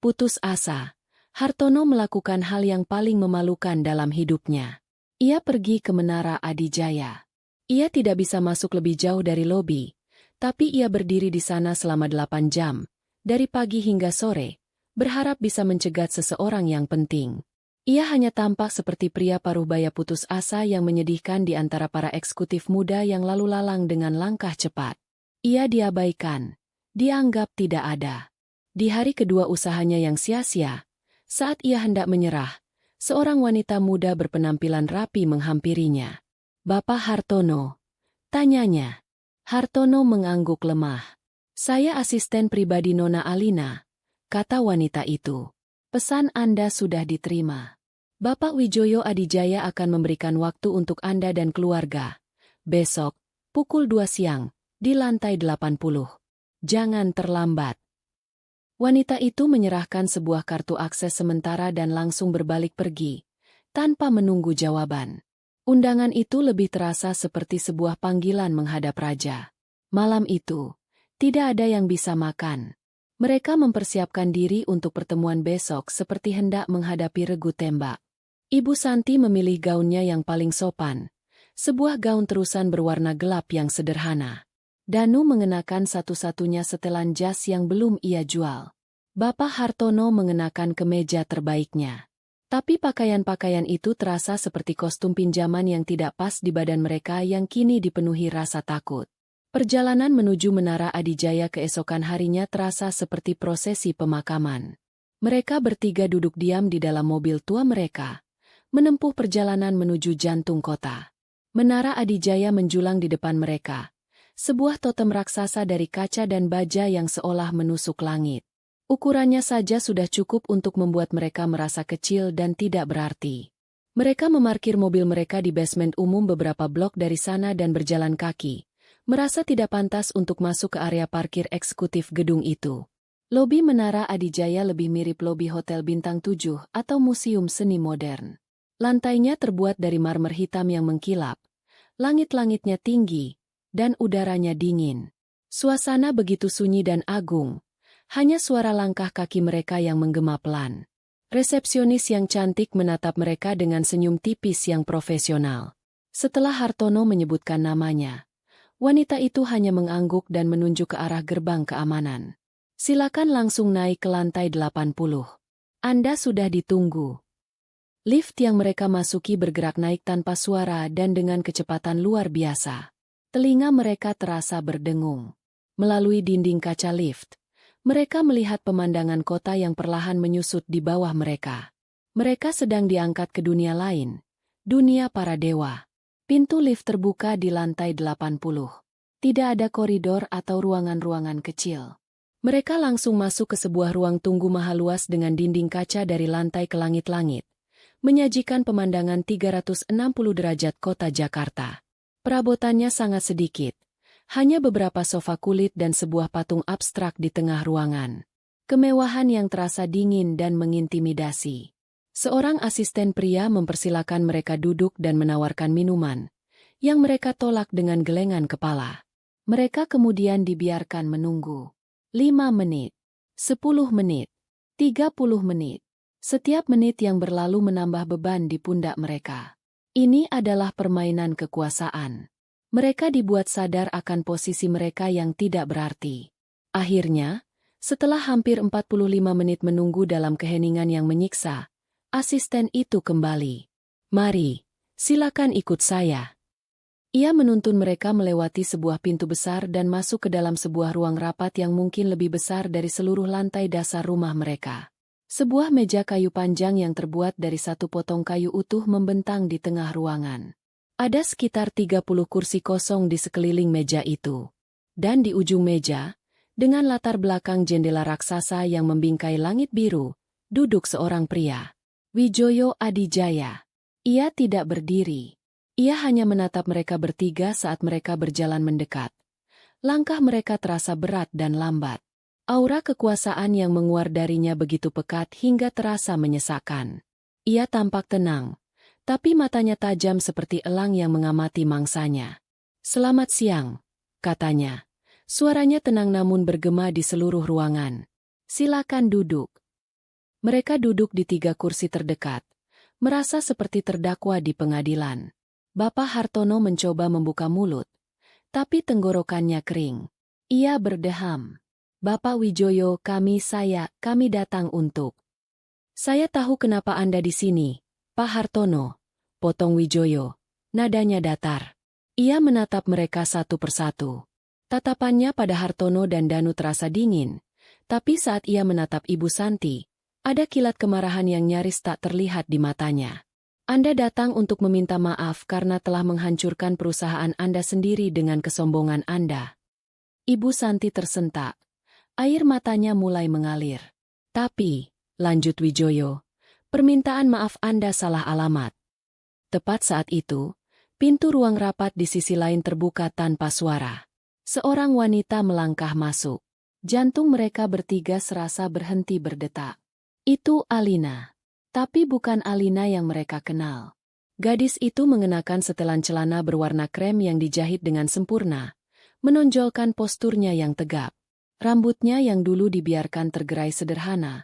Putus asa, Hartono melakukan hal yang paling memalukan dalam hidupnya. Ia pergi ke Menara Adijaya. Ia tidak bisa masuk lebih jauh dari lobi, tapi ia berdiri di sana selama 8 jam, dari pagi hingga sore, berharap bisa mencegat seseorang yang penting. Ia hanya tampak seperti pria parubaya putus asa yang menyedihkan di antara para eksekutif muda yang lalu lalang dengan langkah cepat. Ia diabaikan, dianggap tidak ada. Di hari kedua usahanya yang sia-sia, saat ia hendak menyerah, seorang wanita muda berpenampilan rapi menghampirinya. "Bapak Hartono?" tanyanya. Hartono mengangguk lemah. "Saya asisten pribadi Nona Alina," kata wanita itu. "Pesan Anda sudah diterima. Bapak Wijoyo Adijaya akan memberikan waktu untuk Anda dan keluarga. Besok, pukul 2 siang, di lantai 80. Jangan terlambat." Wanita itu menyerahkan sebuah kartu akses sementara dan langsung berbalik pergi, tanpa menunggu jawaban. Undangan itu lebih terasa seperti sebuah panggilan menghadap raja. Malam itu, tidak ada yang bisa makan. Mereka mempersiapkan diri untuk pertemuan besok seperti hendak menghadapi regu tembak. Ibu Santi memilih gaunnya yang paling sopan, sebuah gaun terusan berwarna gelap yang sederhana. Danu mengenakan satu-satunya setelan jas yang belum ia jual. Bapak Hartono mengenakan kemeja terbaiknya. Tapi pakaian-pakaian itu terasa seperti kostum pinjaman yang tidak pas di badan mereka yang kini dipenuhi rasa takut. Perjalanan menuju Menara Adijaya keesokan harinya terasa seperti prosesi pemakaman. Mereka bertiga duduk diam di dalam mobil tua mereka, menempuh perjalanan menuju jantung kota. Menara Adijaya menjulang di depan mereka, sebuah totem raksasa dari kaca dan baja yang seolah menusuk langit. Ukurannya saja sudah cukup untuk membuat mereka merasa kecil dan tidak berarti. Mereka memarkir mobil mereka di basement umum beberapa blok dari sana dan berjalan kaki, merasa tidak pantas untuk masuk ke area parkir eksekutif gedung itu. Lobi Menara Adijaya lebih mirip lobi Hotel Bintang 7 atau Museum Seni Modern. Lantainya terbuat dari marmer hitam yang mengkilap, langit-langitnya tinggi, dan udaranya dingin. Suasana begitu sunyi dan agung, hanya suara langkah kaki mereka yang menggema pelan. Resepsionis yang cantik menatap mereka dengan senyum tipis yang profesional. Setelah Hartono menyebutkan namanya, wanita itu hanya mengangguk dan menunjuk ke arah gerbang keamanan. "Silakan langsung naik ke lantai 80. Anda sudah ditunggu." Lift yang mereka masuki bergerak naik tanpa suara dan dengan kecepatan luar biasa. Telinga mereka terasa berdengung. Melalui dinding kaca lift, mereka melihat pemandangan kota yang perlahan menyusut di bawah mereka. Mereka sedang diangkat ke dunia lain, dunia para dewa. Pintu lift terbuka di lantai 80. Tidak ada koridor atau ruangan-ruangan kecil. Mereka langsung masuk ke sebuah ruang tunggu maha luas dengan dinding kaca dari lantai ke langit-langit, menyajikan pemandangan 360 derajat kota Jakarta. Perabotannya sangat sedikit, hanya beberapa sofa kulit dan sebuah patung abstrak di tengah ruangan. Kemewahan yang terasa dingin dan mengintimidasi. Seorang asisten pria mempersilakan mereka duduk dan menawarkan minuman, yang mereka tolak dengan gelengan kepala. Mereka kemudian dibiarkan menunggu. 5 menit, 10 menit, 30 menit. Setiap menit yang berlalu menambah beban di pundak mereka. Ini adalah permainan kekuasaan. Mereka dibuat sadar akan posisi mereka yang tidak berarti. Akhirnya, setelah hampir 45 menit menunggu dalam keheningan yang menyiksa, asisten itu kembali. "Mari, silakan ikut saya." Ia menuntun mereka melewati sebuah pintu besar dan masuk ke dalam sebuah ruang rapat yang mungkin lebih besar dari seluruh lantai dasar rumah mereka. Sebuah meja kayu panjang yang terbuat dari satu potong kayu utuh membentang di tengah ruangan. Ada sekitar 30 kursi kosong di sekeliling meja itu. Dan di ujung meja, dengan latar belakang jendela raksasa yang membingkai langit biru, duduk seorang pria. Wijoyo Adijaya. Ia tidak berdiri. Ia hanya menatap mereka bertiga saat mereka berjalan mendekat. Langkah mereka terasa berat dan lambat. Aura kekuasaan yang menguar darinya begitu pekat hingga terasa menyesakkan. Ia tampak tenang, tapi matanya tajam seperti elang yang mengamati mangsanya. "Selamat siang," katanya. Suaranya tenang namun bergema di seluruh ruangan. "Silakan duduk." Mereka duduk di 3 kursi terdekat, merasa seperti terdakwa di pengadilan. Bapak Hartono mencoba membuka mulut, tapi tenggorokannya kering. Ia berdeham. Bapak Wijoyo, kami datang untuk. Saya tahu kenapa Anda di sini, Pak Hartono, potong Wijoyo. Nadanya datar. Ia menatap mereka satu persatu. Tatapannya pada Hartono dan Danu terasa dingin, tapi saat ia menatap Ibu Santi, ada kilat kemarahan yang nyaris tak terlihat di matanya. Anda datang untuk meminta maaf karena telah menghancurkan perusahaan Anda sendiri dengan kesombongan Anda. Ibu Santi tersentak. Air matanya mulai mengalir. Tapi, lanjut Wijoyo, permintaan maaf Anda salah alamat. Tepat saat itu, pintu ruang rapat di sisi lain terbuka tanpa suara. Seorang wanita melangkah masuk. Jantung mereka bertiga serasa berhenti berdetak. Itu Alina. Tapi bukan Alina yang mereka kenal. Gadis itu mengenakan setelan celana berwarna krem yang dijahit dengan sempurna, menonjolkan posturnya yang tegap. Rambutnya yang dulu dibiarkan tergerai sederhana,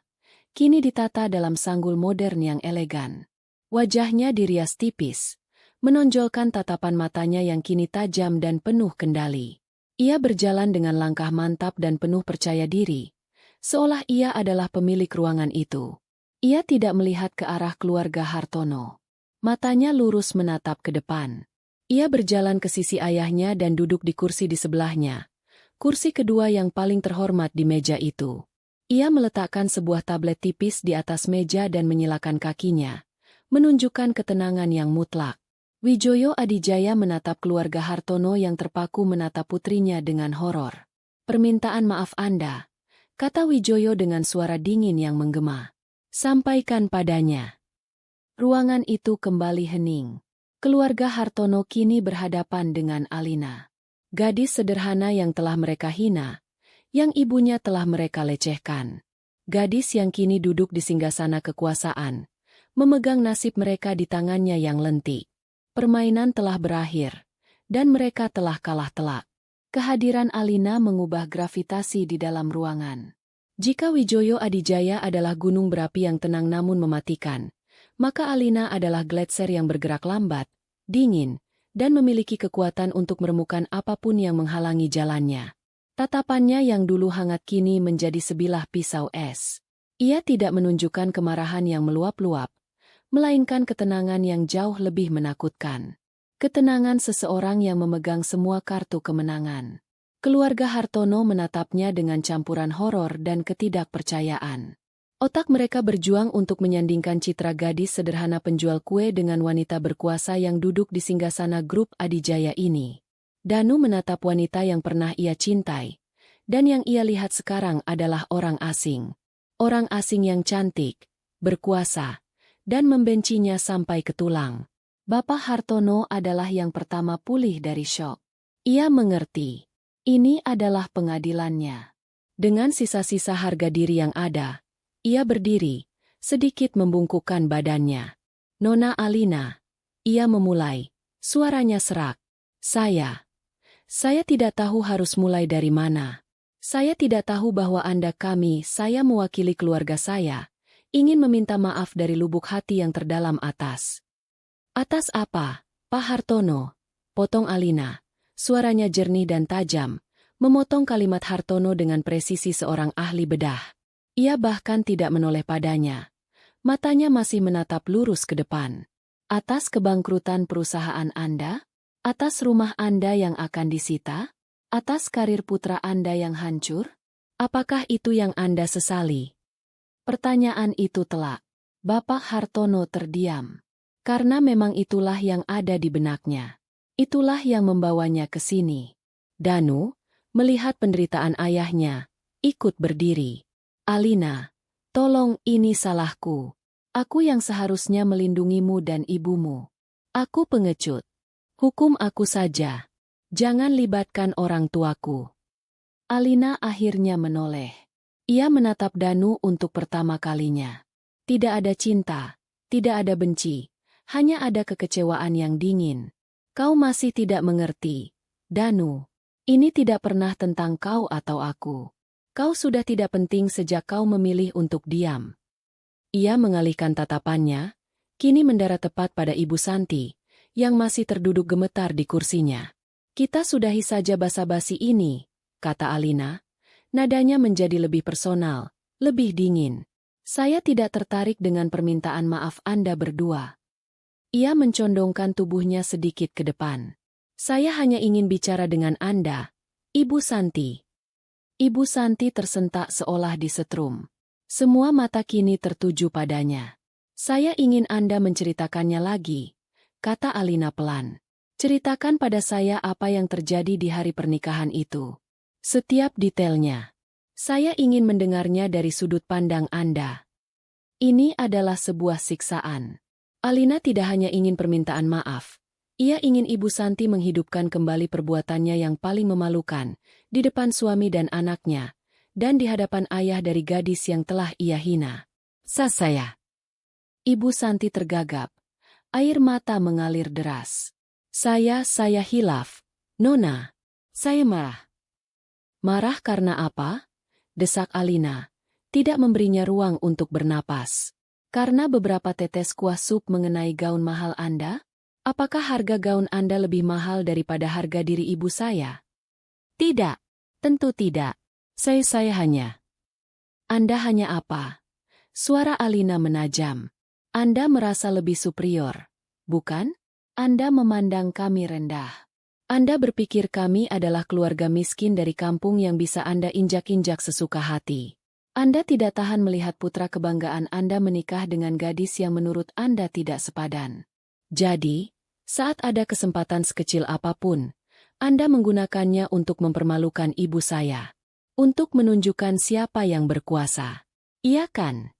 kini ditata dalam sanggul modern yang elegan. Wajahnya dirias tipis, menonjolkan tatapan matanya yang kini tajam dan penuh kendali. Ia berjalan dengan langkah mantap dan penuh percaya diri, seolah ia adalah pemilik ruangan itu. Ia tidak melihat ke arah keluarga Hartono. Matanya lurus menatap ke depan. Ia berjalan ke sisi ayahnya dan duduk di kursi di sebelahnya. Kursi kedua yang paling terhormat di meja itu. Ia meletakkan sebuah tablet tipis di atas meja dan menyilakan kakinya, menunjukkan ketenangan yang mutlak. Wijoyo Adijaya menatap keluarga Hartono yang terpaku menatap putrinya dengan horor. Permintaan maaf Anda, kata Wijoyo dengan suara dingin yang menggema. Sampaikan padanya. Ruangan itu kembali hening. Keluarga Hartono kini berhadapan dengan Alina. Gadis sederhana yang telah mereka hina, yang ibunya telah mereka lecehkan. Gadis yang kini duduk di singgasana kekuasaan, memegang nasib mereka di tangannya yang lentik. Permainan telah berakhir, dan mereka telah kalah telak. Kehadiran Alina mengubah gravitasi di dalam ruangan. Jika Wijoyo Adijaya adalah gunung berapi yang tenang namun mematikan, maka Alina adalah gletser yang bergerak lambat, dingin, dan memiliki kekuatan untuk meremukan apapun yang menghalangi jalannya. Tatapannya yang dulu hangat kini menjadi sebilah pisau es. Ia tidak menunjukkan kemarahan yang meluap-luap, melainkan ketenangan yang jauh lebih menakutkan. Ketenangan seseorang yang memegang semua kartu kemenangan. Keluarga Hartono menatapnya dengan campuran horor dan ketidakpercayaan. Otak mereka berjuang untuk menyandingkan citra gadis sederhana penjual kue dengan wanita berkuasa yang duduk di singgasana grup Adijaya ini. Danu menatap wanita yang pernah ia cintai, dan yang ia lihat sekarang adalah orang asing. Orang asing yang cantik, berkuasa, dan membencinya sampai ke tulang. Bapak Hartono adalah yang pertama pulih dari syok. Ia mengerti. Ini adalah pengadilannya. Dengan sisa-sisa harga diri yang ada, ia berdiri, sedikit membungkukkan badannya. Nona Alina, ia memulai, suaranya serak. Saya tidak tahu harus mulai dari mana. Saya tidak tahu bahwa saya mewakili keluarga saya, ingin meminta maaf dari lubuk hati yang terdalam atas. Atas apa, Pak Hartono? Potong Alina. Suaranya jernih dan tajam, memotong kalimat Hartono dengan presisi seorang ahli bedah. Ia bahkan tidak menoleh padanya. Matanya masih menatap lurus ke depan. Atas kebangkrutan perusahaan Anda? Atas rumah Anda yang akan disita? Atas karir putra Anda yang hancur? Apakah itu yang Anda sesali? Pertanyaan itu telak. Bapak Hartono terdiam. Karena memang itulah yang ada di benaknya. Itulah yang membawanya ke sini. Danu, melihat penderitaan ayahnya, ikut berdiri. Alina, tolong, ini salahku. Aku yang seharusnya melindungimu dan ibumu. Aku pengecut. Hukum aku saja. Jangan libatkan orang tuaku. Alina akhirnya menoleh. Ia menatap Danu untuk pertama kalinya. Tidak ada cinta, tidak ada benci, hanya ada kekecewaan yang dingin. Kau masih tidak mengerti, Danu. Ini tidak pernah tentang kau atau aku. Kau sudah tidak penting sejak kau memilih untuk diam. Ia mengalihkan tatapannya, kini mendarat tepat pada Ibu Santi, yang masih terduduk gemetar di kursinya. Kita sudahi saja basa-basi ini, kata Alina, Nadanya menjadi lebih personal, lebih dingin. Saya tidak tertarik dengan permintaan maaf Anda berdua. Ia mencondongkan tubuhnya sedikit ke depan. Saya hanya ingin bicara dengan Anda, Ibu Santi. Ibu Santi tersentak seolah disetrum. Semua mata kini tertuju padanya. Saya ingin Anda menceritakannya lagi, kata Alina pelan. Ceritakan pada saya apa yang terjadi di hari pernikahan itu. Setiap detailnya. Saya ingin mendengarnya dari sudut pandang Anda. Ini adalah sebuah siksaan. Alina tidak hanya ingin permintaan maaf. Ia ingin Ibu Santi menghidupkan kembali perbuatannya yang paling memalukan, di depan suami dan anaknya, dan di hadapan ayah dari gadis yang telah ia hina. Saya. Ibu Santi tergagap. Air mata mengalir deras. Saya hilaf. Nona. Saya marah. Marah karena apa? Desak Alina. Tidak memberinya ruang untuk bernapas. Karena beberapa tetes kuah sup mengenai gaun mahal Anda? Apakah harga gaun Anda lebih mahal daripada harga diri ibu saya? Tidak. Tentu tidak. Saya hanya. Anda hanya apa? Suara Alina menajam. Anda merasa lebih superior, bukan? Anda memandang kami rendah. Anda berpikir kami adalah keluarga miskin dari kampung yang bisa Anda injak-injak sesuka hati. Anda tidak tahan melihat putra kebanggaan Anda menikah dengan gadis yang menurut Anda tidak sepadan. Jadi, saat ada kesempatan sekecil apapun, Anda menggunakannya untuk mempermalukan ibu saya. Untuk menunjukkan siapa yang berkuasa. Iya kan?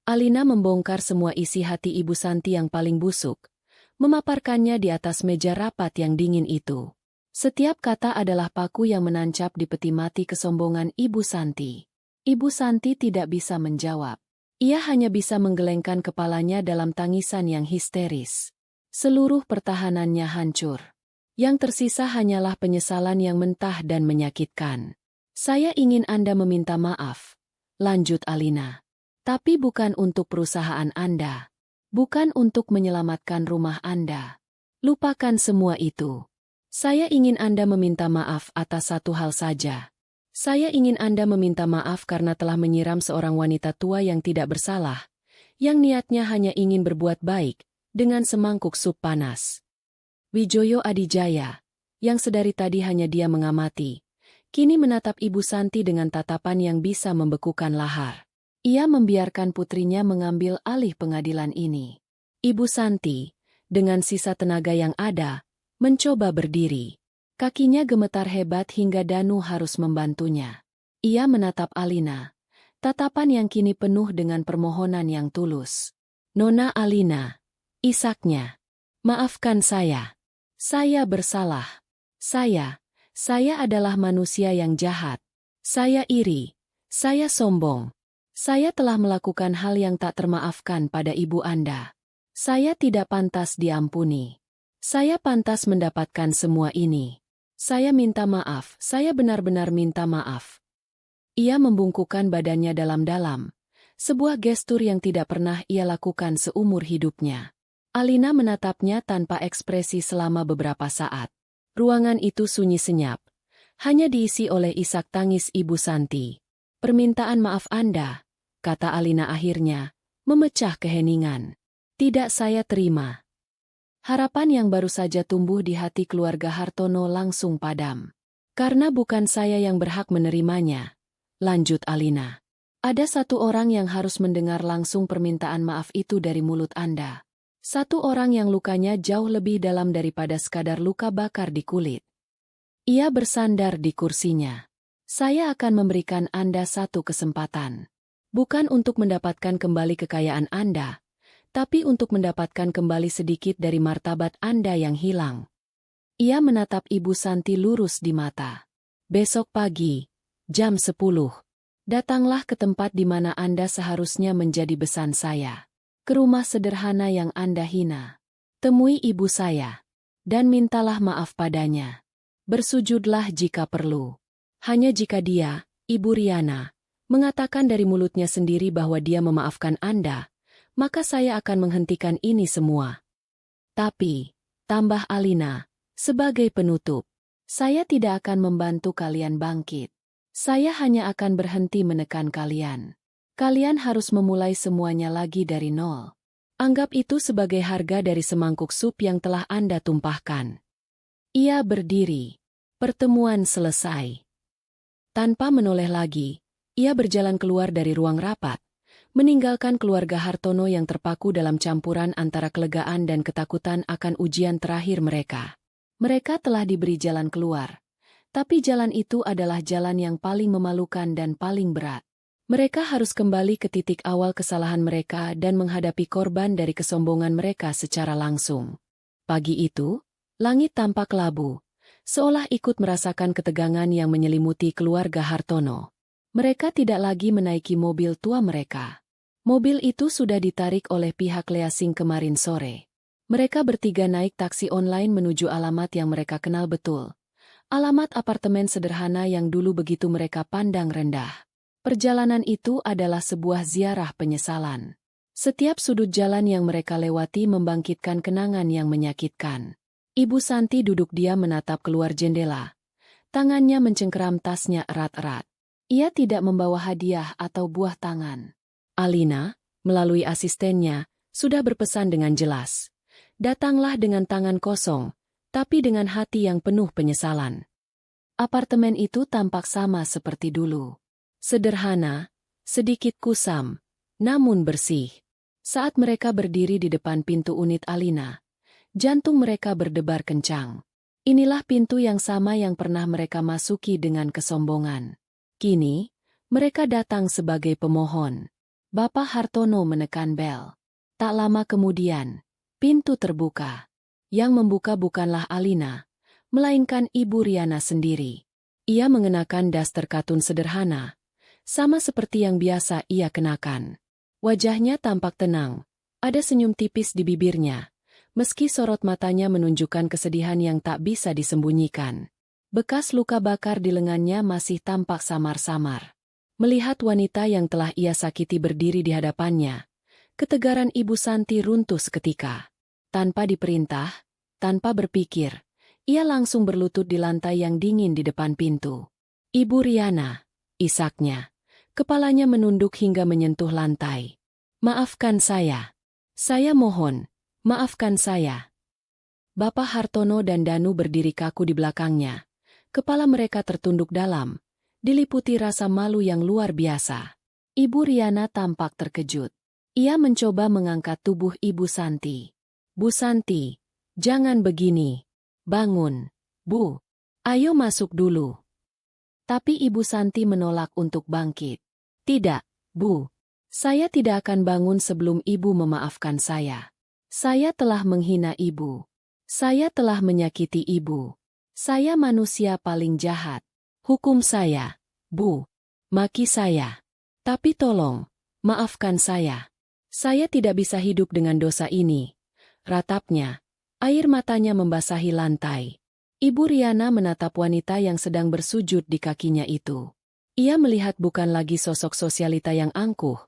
Alina membongkar semua isi hati Ibu Santi yang paling busuk, memaparkannya di atas meja rapat yang dingin itu. Setiap kata adalah paku yang menancap di peti mati kesombongan Ibu Santi. Ibu Santi tidak bisa menjawab. Ia hanya bisa menggelengkan kepalanya dalam tangisan yang histeris. Seluruh pertahanannya hancur. Yang tersisa hanyalah penyesalan yang mentah dan menyakitkan. Saya ingin Anda meminta maaf, lanjut Alina. Tapi bukan untuk perusahaan Anda. Bukan untuk menyelamatkan rumah Anda. Lupakan semua itu. Saya ingin Anda meminta maaf atas satu hal saja. Saya ingin Anda meminta maaf karena telah menyiram seorang wanita tua yang tidak bersalah, yang niatnya hanya ingin berbuat baik, dengan semangkuk sup panas. Wijoyo Adijaya, yang sedari tadi hanya dia mengamati, kini menatap Ibu Santi dengan tatapan yang bisa membekukan lahar. Ia membiarkan putrinya mengambil alih pengadilan ini. Ibu Santi, dengan sisa tenaga yang ada, mencoba berdiri. Kakinya gemetar hebat hingga Danu harus membantunya. Ia menatap Alina, tatapan yang kini penuh dengan permohonan yang tulus. Nona Alina, isaknya. Maafkan saya. Saya bersalah. Saya adalah manusia yang jahat. Saya iri. Saya sombong. Saya telah melakukan hal yang tak termaafkan pada ibu Anda. Saya tidak pantas diampuni. Saya pantas mendapatkan semua ini. Saya minta maaf, saya benar-benar minta maaf. Ia membungkukkan badannya dalam-dalam. Sebuah gestur yang tidak pernah ia lakukan seumur hidupnya. Alina menatapnya tanpa ekspresi selama beberapa saat. Ruangan itu sunyi senyap. Hanya diisi oleh isak tangis Ibu Santi. Permintaan maaf Anda, kata Alina akhirnya, memecah keheningan. Tidak saya terima. Harapan yang baru saja tumbuh di hati keluarga Hartono langsung padam. Karena bukan saya yang berhak menerimanya, lanjut Alina. Ada satu orang yang harus mendengar langsung permintaan maaf itu dari mulut Anda. Satu orang yang lukanya jauh lebih dalam daripada sekadar luka bakar di kulit. Ia bersandar di kursinya. Saya akan memberikan Anda satu kesempatan. Bukan untuk mendapatkan kembali kekayaan Anda, tapi untuk mendapatkan kembali sedikit dari martabat Anda yang hilang. Ia menatap Ibu Santi lurus di mata. Besok pagi, jam 10, datanglah ke tempat di mana Anda seharusnya menjadi besan saya. Ke rumah sederhana yang Anda hina. Temui ibu saya. Dan mintalah maaf padanya. Bersujudlah jika perlu. Hanya jika dia, Ibu Riana, mengatakan dari mulutnya sendiri bahwa dia memaafkan Anda, maka saya akan menghentikan ini semua. Tapi, tambah Alina, sebagai penutup, saya tidak akan membantu kalian bangkit. Saya hanya akan berhenti menekan kalian. Kalian harus memulai semuanya lagi dari nol. Anggap itu sebagai harga dari semangkuk sup yang telah Anda tumpahkan. Ia berdiri. Pertemuan selesai. Tanpa menoleh lagi, ia berjalan keluar dari ruang rapat, meninggalkan keluarga Hartono yang terpaku dalam campuran antara kelegaan dan ketakutan akan ujian terakhir mereka. Mereka telah diberi jalan keluar, tapi jalan itu adalah jalan yang paling memalukan dan paling berat. Mereka harus kembali ke titik awal kesalahan mereka dan menghadapi korban dari kesombongan mereka secara langsung. Pagi itu, langit tampak labu, seolah ikut merasakan ketegangan yang menyelimuti keluarga Hartono. Mereka tidak lagi menaiki mobil tua mereka. Mobil itu sudah ditarik oleh pihak leasing kemarin sore. Mereka bertiga naik taksi online menuju alamat yang mereka kenal betul. Alamat apartemen sederhana yang dulu begitu mereka pandang rendah. Perjalanan itu adalah sebuah ziarah penyesalan. Setiap sudut jalan yang mereka lewati membangkitkan kenangan yang menyakitkan. Ibu Santi duduk diam menatap keluar jendela. Tangannya mencengkeram tasnya erat-erat. Ia tidak membawa hadiah atau buah tangan. Alina, melalui asistennya, sudah berpesan dengan jelas. Datanglah dengan tangan kosong, tapi dengan hati yang penuh penyesalan. Apartemen itu tampak sama seperti dulu. Sederhana, sedikit kusam, namun bersih. Saat mereka berdiri di depan pintu unit Alina, jantung mereka berdebar kencang. Inilah pintu yang sama yang pernah mereka masuki dengan kesombongan. Kini, mereka datang sebagai pemohon. Bapak Hartono menekan bel. Tak lama kemudian, pintu terbuka. Yang membuka bukanlah Alina, melainkan Ibu Riana sendiri. Ia mengenakan daster katun sederhana, sama seperti yang biasa ia kenakan. Wajahnya tampak tenang, ada senyum tipis di bibirnya, meski sorot matanya menunjukkan kesedihan yang tak bisa disembunyikan. Bekas luka bakar di lengannya masih tampak samar-samar. Melihat wanita yang telah ia sakiti berdiri di hadapannya, ketegaran Ibu Santi runtuh seketika. Tanpa diperintah, tanpa berpikir, ia langsung berlutut di lantai yang dingin di depan pintu. Ibu Riana, isaknya. Kepalanya menunduk hingga menyentuh lantai. Maafkan saya. Saya mohon, maafkan saya. Bapak Hartono dan Danu berdiri kaku di belakangnya. Kepala mereka tertunduk dalam, diliputi rasa malu yang luar biasa. Ibu Riana tampak terkejut. Ia mencoba mengangkat tubuh Ibu Santi. Bu Santi, jangan begini. Bangun, Bu. Ayo masuk dulu. Tapi Ibu Santi menolak untuk bangkit. Tidak, Bu. Saya tidak akan bangun sebelum Ibu memaafkan saya. Saya telah menghina Ibu. Saya telah menyakiti Ibu. Saya manusia paling jahat. Hukum saya, Bu. Maki saya. Tapi tolong, maafkan saya. Saya tidak bisa hidup dengan dosa ini. Ratapnya, air matanya membasahi lantai. Ibu Riana menatap wanita yang sedang bersujud di kakinya itu. Ia melihat bukan lagi sosok sosialita yang angkuh,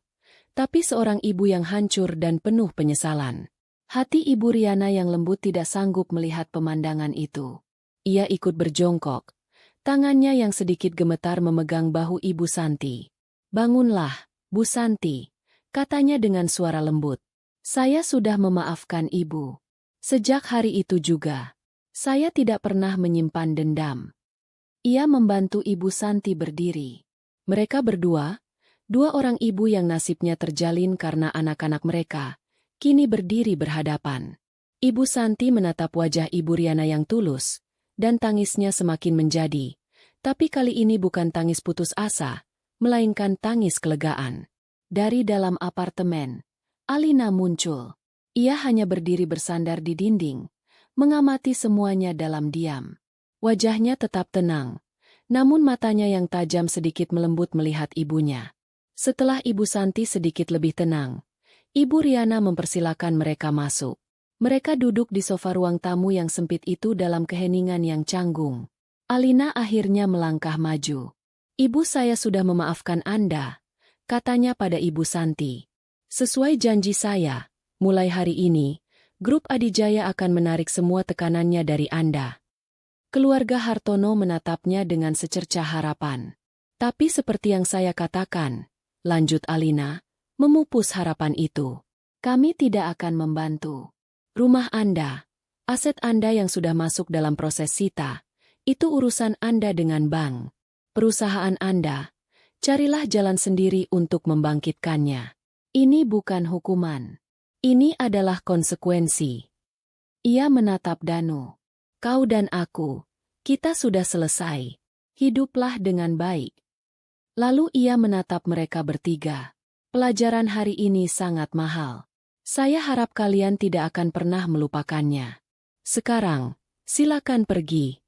tapi seorang ibu yang hancur dan penuh penyesalan. Hati Ibu Riana yang lembut tidak sanggup melihat pemandangan itu. Ia ikut berjongkok, tangannya yang sedikit gemetar memegang bahu Ibu Santi. Bangunlah, Bu Santi, katanya dengan suara lembut. Saya sudah memaafkan Ibu. Sejak hari itu juga, saya tidak pernah menyimpan dendam. Ia membantu Ibu Santi berdiri. Mereka berdua, dua orang ibu yang nasibnya terjalin karena anak-anak mereka, kini berdiri berhadapan. Ibu Santi menatap wajah Ibu Riana yang tulus, dan tangisnya semakin menjadi. Tapi kali ini bukan tangis putus asa, melainkan tangis kelegaan. Dari dalam apartemen, Alina muncul. Ia hanya berdiri bersandar di dinding, mengamati semuanya dalam diam. Wajahnya tetap tenang, namun matanya yang tajam sedikit melembut melihat ibunya. Setelah Ibu Santi sedikit lebih tenang, Ibu Riana mempersilakan mereka masuk. Mereka duduk di sofa ruang tamu yang sempit itu dalam keheningan yang canggung. Alina akhirnya melangkah maju. Ibu, saya sudah memaafkan Anda, katanya pada Ibu Santi. Sesuai janji saya, mulai hari ini, Grup Adijaya akan menarik semua tekanannya dari Anda. Keluarga Hartono menatapnya dengan secercah harapan. Tapi seperti yang saya katakan, lanjut Alina, memupus harapan itu. Kami tidak akan membantu. Rumah Anda, aset Anda yang sudah masuk dalam proses sita, itu urusan Anda dengan bank. Perusahaan Anda, carilah jalan sendiri untuk membangkitkannya. Ini bukan hukuman. Ini adalah konsekuensi. Ia menatap Danu. Kau dan aku, kita sudah selesai. Hiduplah dengan baik. Lalu ia menatap mereka bertiga. Pelajaran hari ini sangat mahal. Saya harap kalian tidak akan pernah melupakannya. Sekarang, silakan pergi.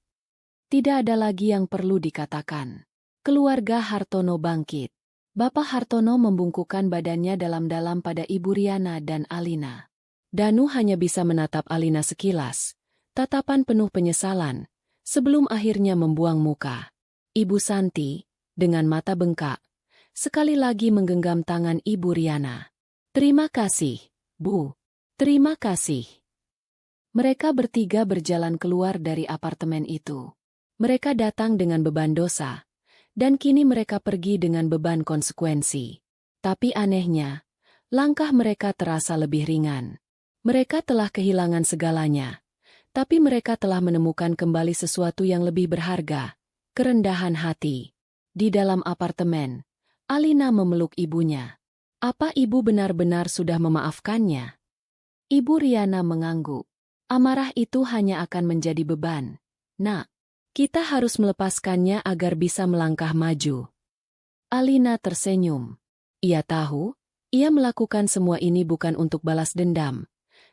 Tidak ada lagi yang perlu dikatakan. Keluarga Hartono bangkit. Bapak Hartono membungkukkan badannya dalam-dalam pada Ibu Riana dan Alina. Danu hanya bisa menatap Alina sekilas, tatapan penuh penyesalan, sebelum akhirnya membuang muka. Ibu Santi, dengan mata bengkak, sekali lagi menggenggam tangan Ibu Riana. Terima kasih, Bu. Terima kasih. Mereka bertiga berjalan keluar dari apartemen itu. Mereka datang dengan beban dosa, dan kini mereka pergi dengan beban konsekuensi. Tapi anehnya, langkah mereka terasa lebih ringan. Mereka telah kehilangan segalanya, tapi mereka telah menemukan kembali sesuatu yang lebih berharga, kerendahan hati. Di dalam apartemen, Alina memeluk ibunya. Apa ibu benar-benar sudah memaafkannya? Ibu Riana mengangguk. Amarah itu hanya akan menjadi beban. Nak, kita harus melepaskannya agar bisa melangkah maju. Alina tersenyum. Ia tahu, ia melakukan semua ini bukan untuk balas dendam,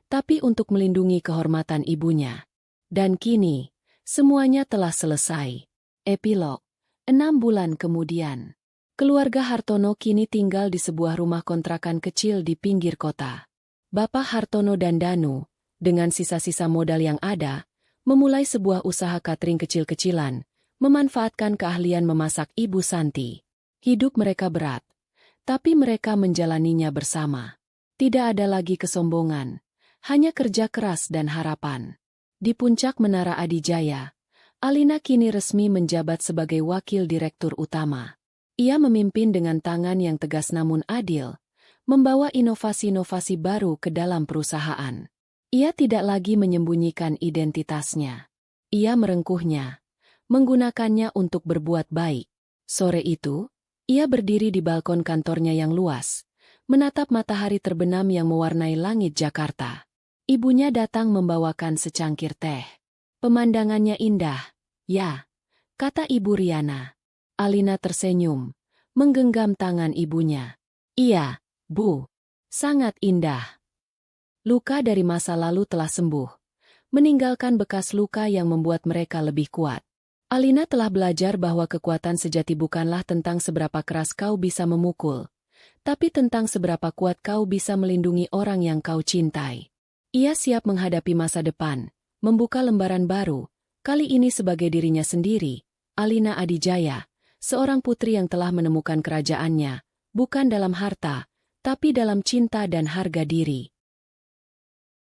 tapi untuk melindungi kehormatan ibunya. Dan kini, semuanya telah selesai. Epilog. 6 bulan kemudian, keluarga Hartono kini tinggal di sebuah rumah kontrakan kecil di pinggir kota. Bapak Hartono dan Danu, dengan sisa-sisa modal yang ada, memulai sebuah usaha catering kecil-kecilan, memanfaatkan keahlian memasak Ibu Santi. Hidup mereka berat, tapi mereka menjalaninya bersama. Tidak ada lagi kesombongan, hanya kerja keras dan harapan. Di puncak Menara Adijaya, Alina kini resmi menjabat sebagai wakil direktur utama. Ia memimpin dengan tangan yang tegas namun adil, membawa inovasi-inovasi baru ke dalam perusahaan. Ia tidak lagi menyembunyikan identitasnya. Ia merengkuhnya, menggunakannya untuk berbuat baik. Sore itu, ia berdiri di balkon kantornya yang luas, menatap matahari terbenam yang mewarnai langit Jakarta. Ibunya datang membawakan secangkir teh. Pemandangannya indah, ya, kata Ibu Riana. Alina tersenyum, menggenggam tangan ibunya. Iya, Bu, sangat indah. Luka dari masa lalu telah sembuh, meninggalkan bekas luka yang membuat mereka lebih kuat. Alina telah belajar bahwa kekuatan sejati bukanlah tentang seberapa keras kau bisa memukul, tapi tentang seberapa kuat kau bisa melindungi orang yang kau cintai. Ia siap menghadapi masa depan, membuka lembaran baru, kali ini sebagai dirinya sendiri, Alina Adijaya, seorang putri yang telah menemukan kerajaannya, bukan dalam harta, tapi dalam cinta dan harga diri.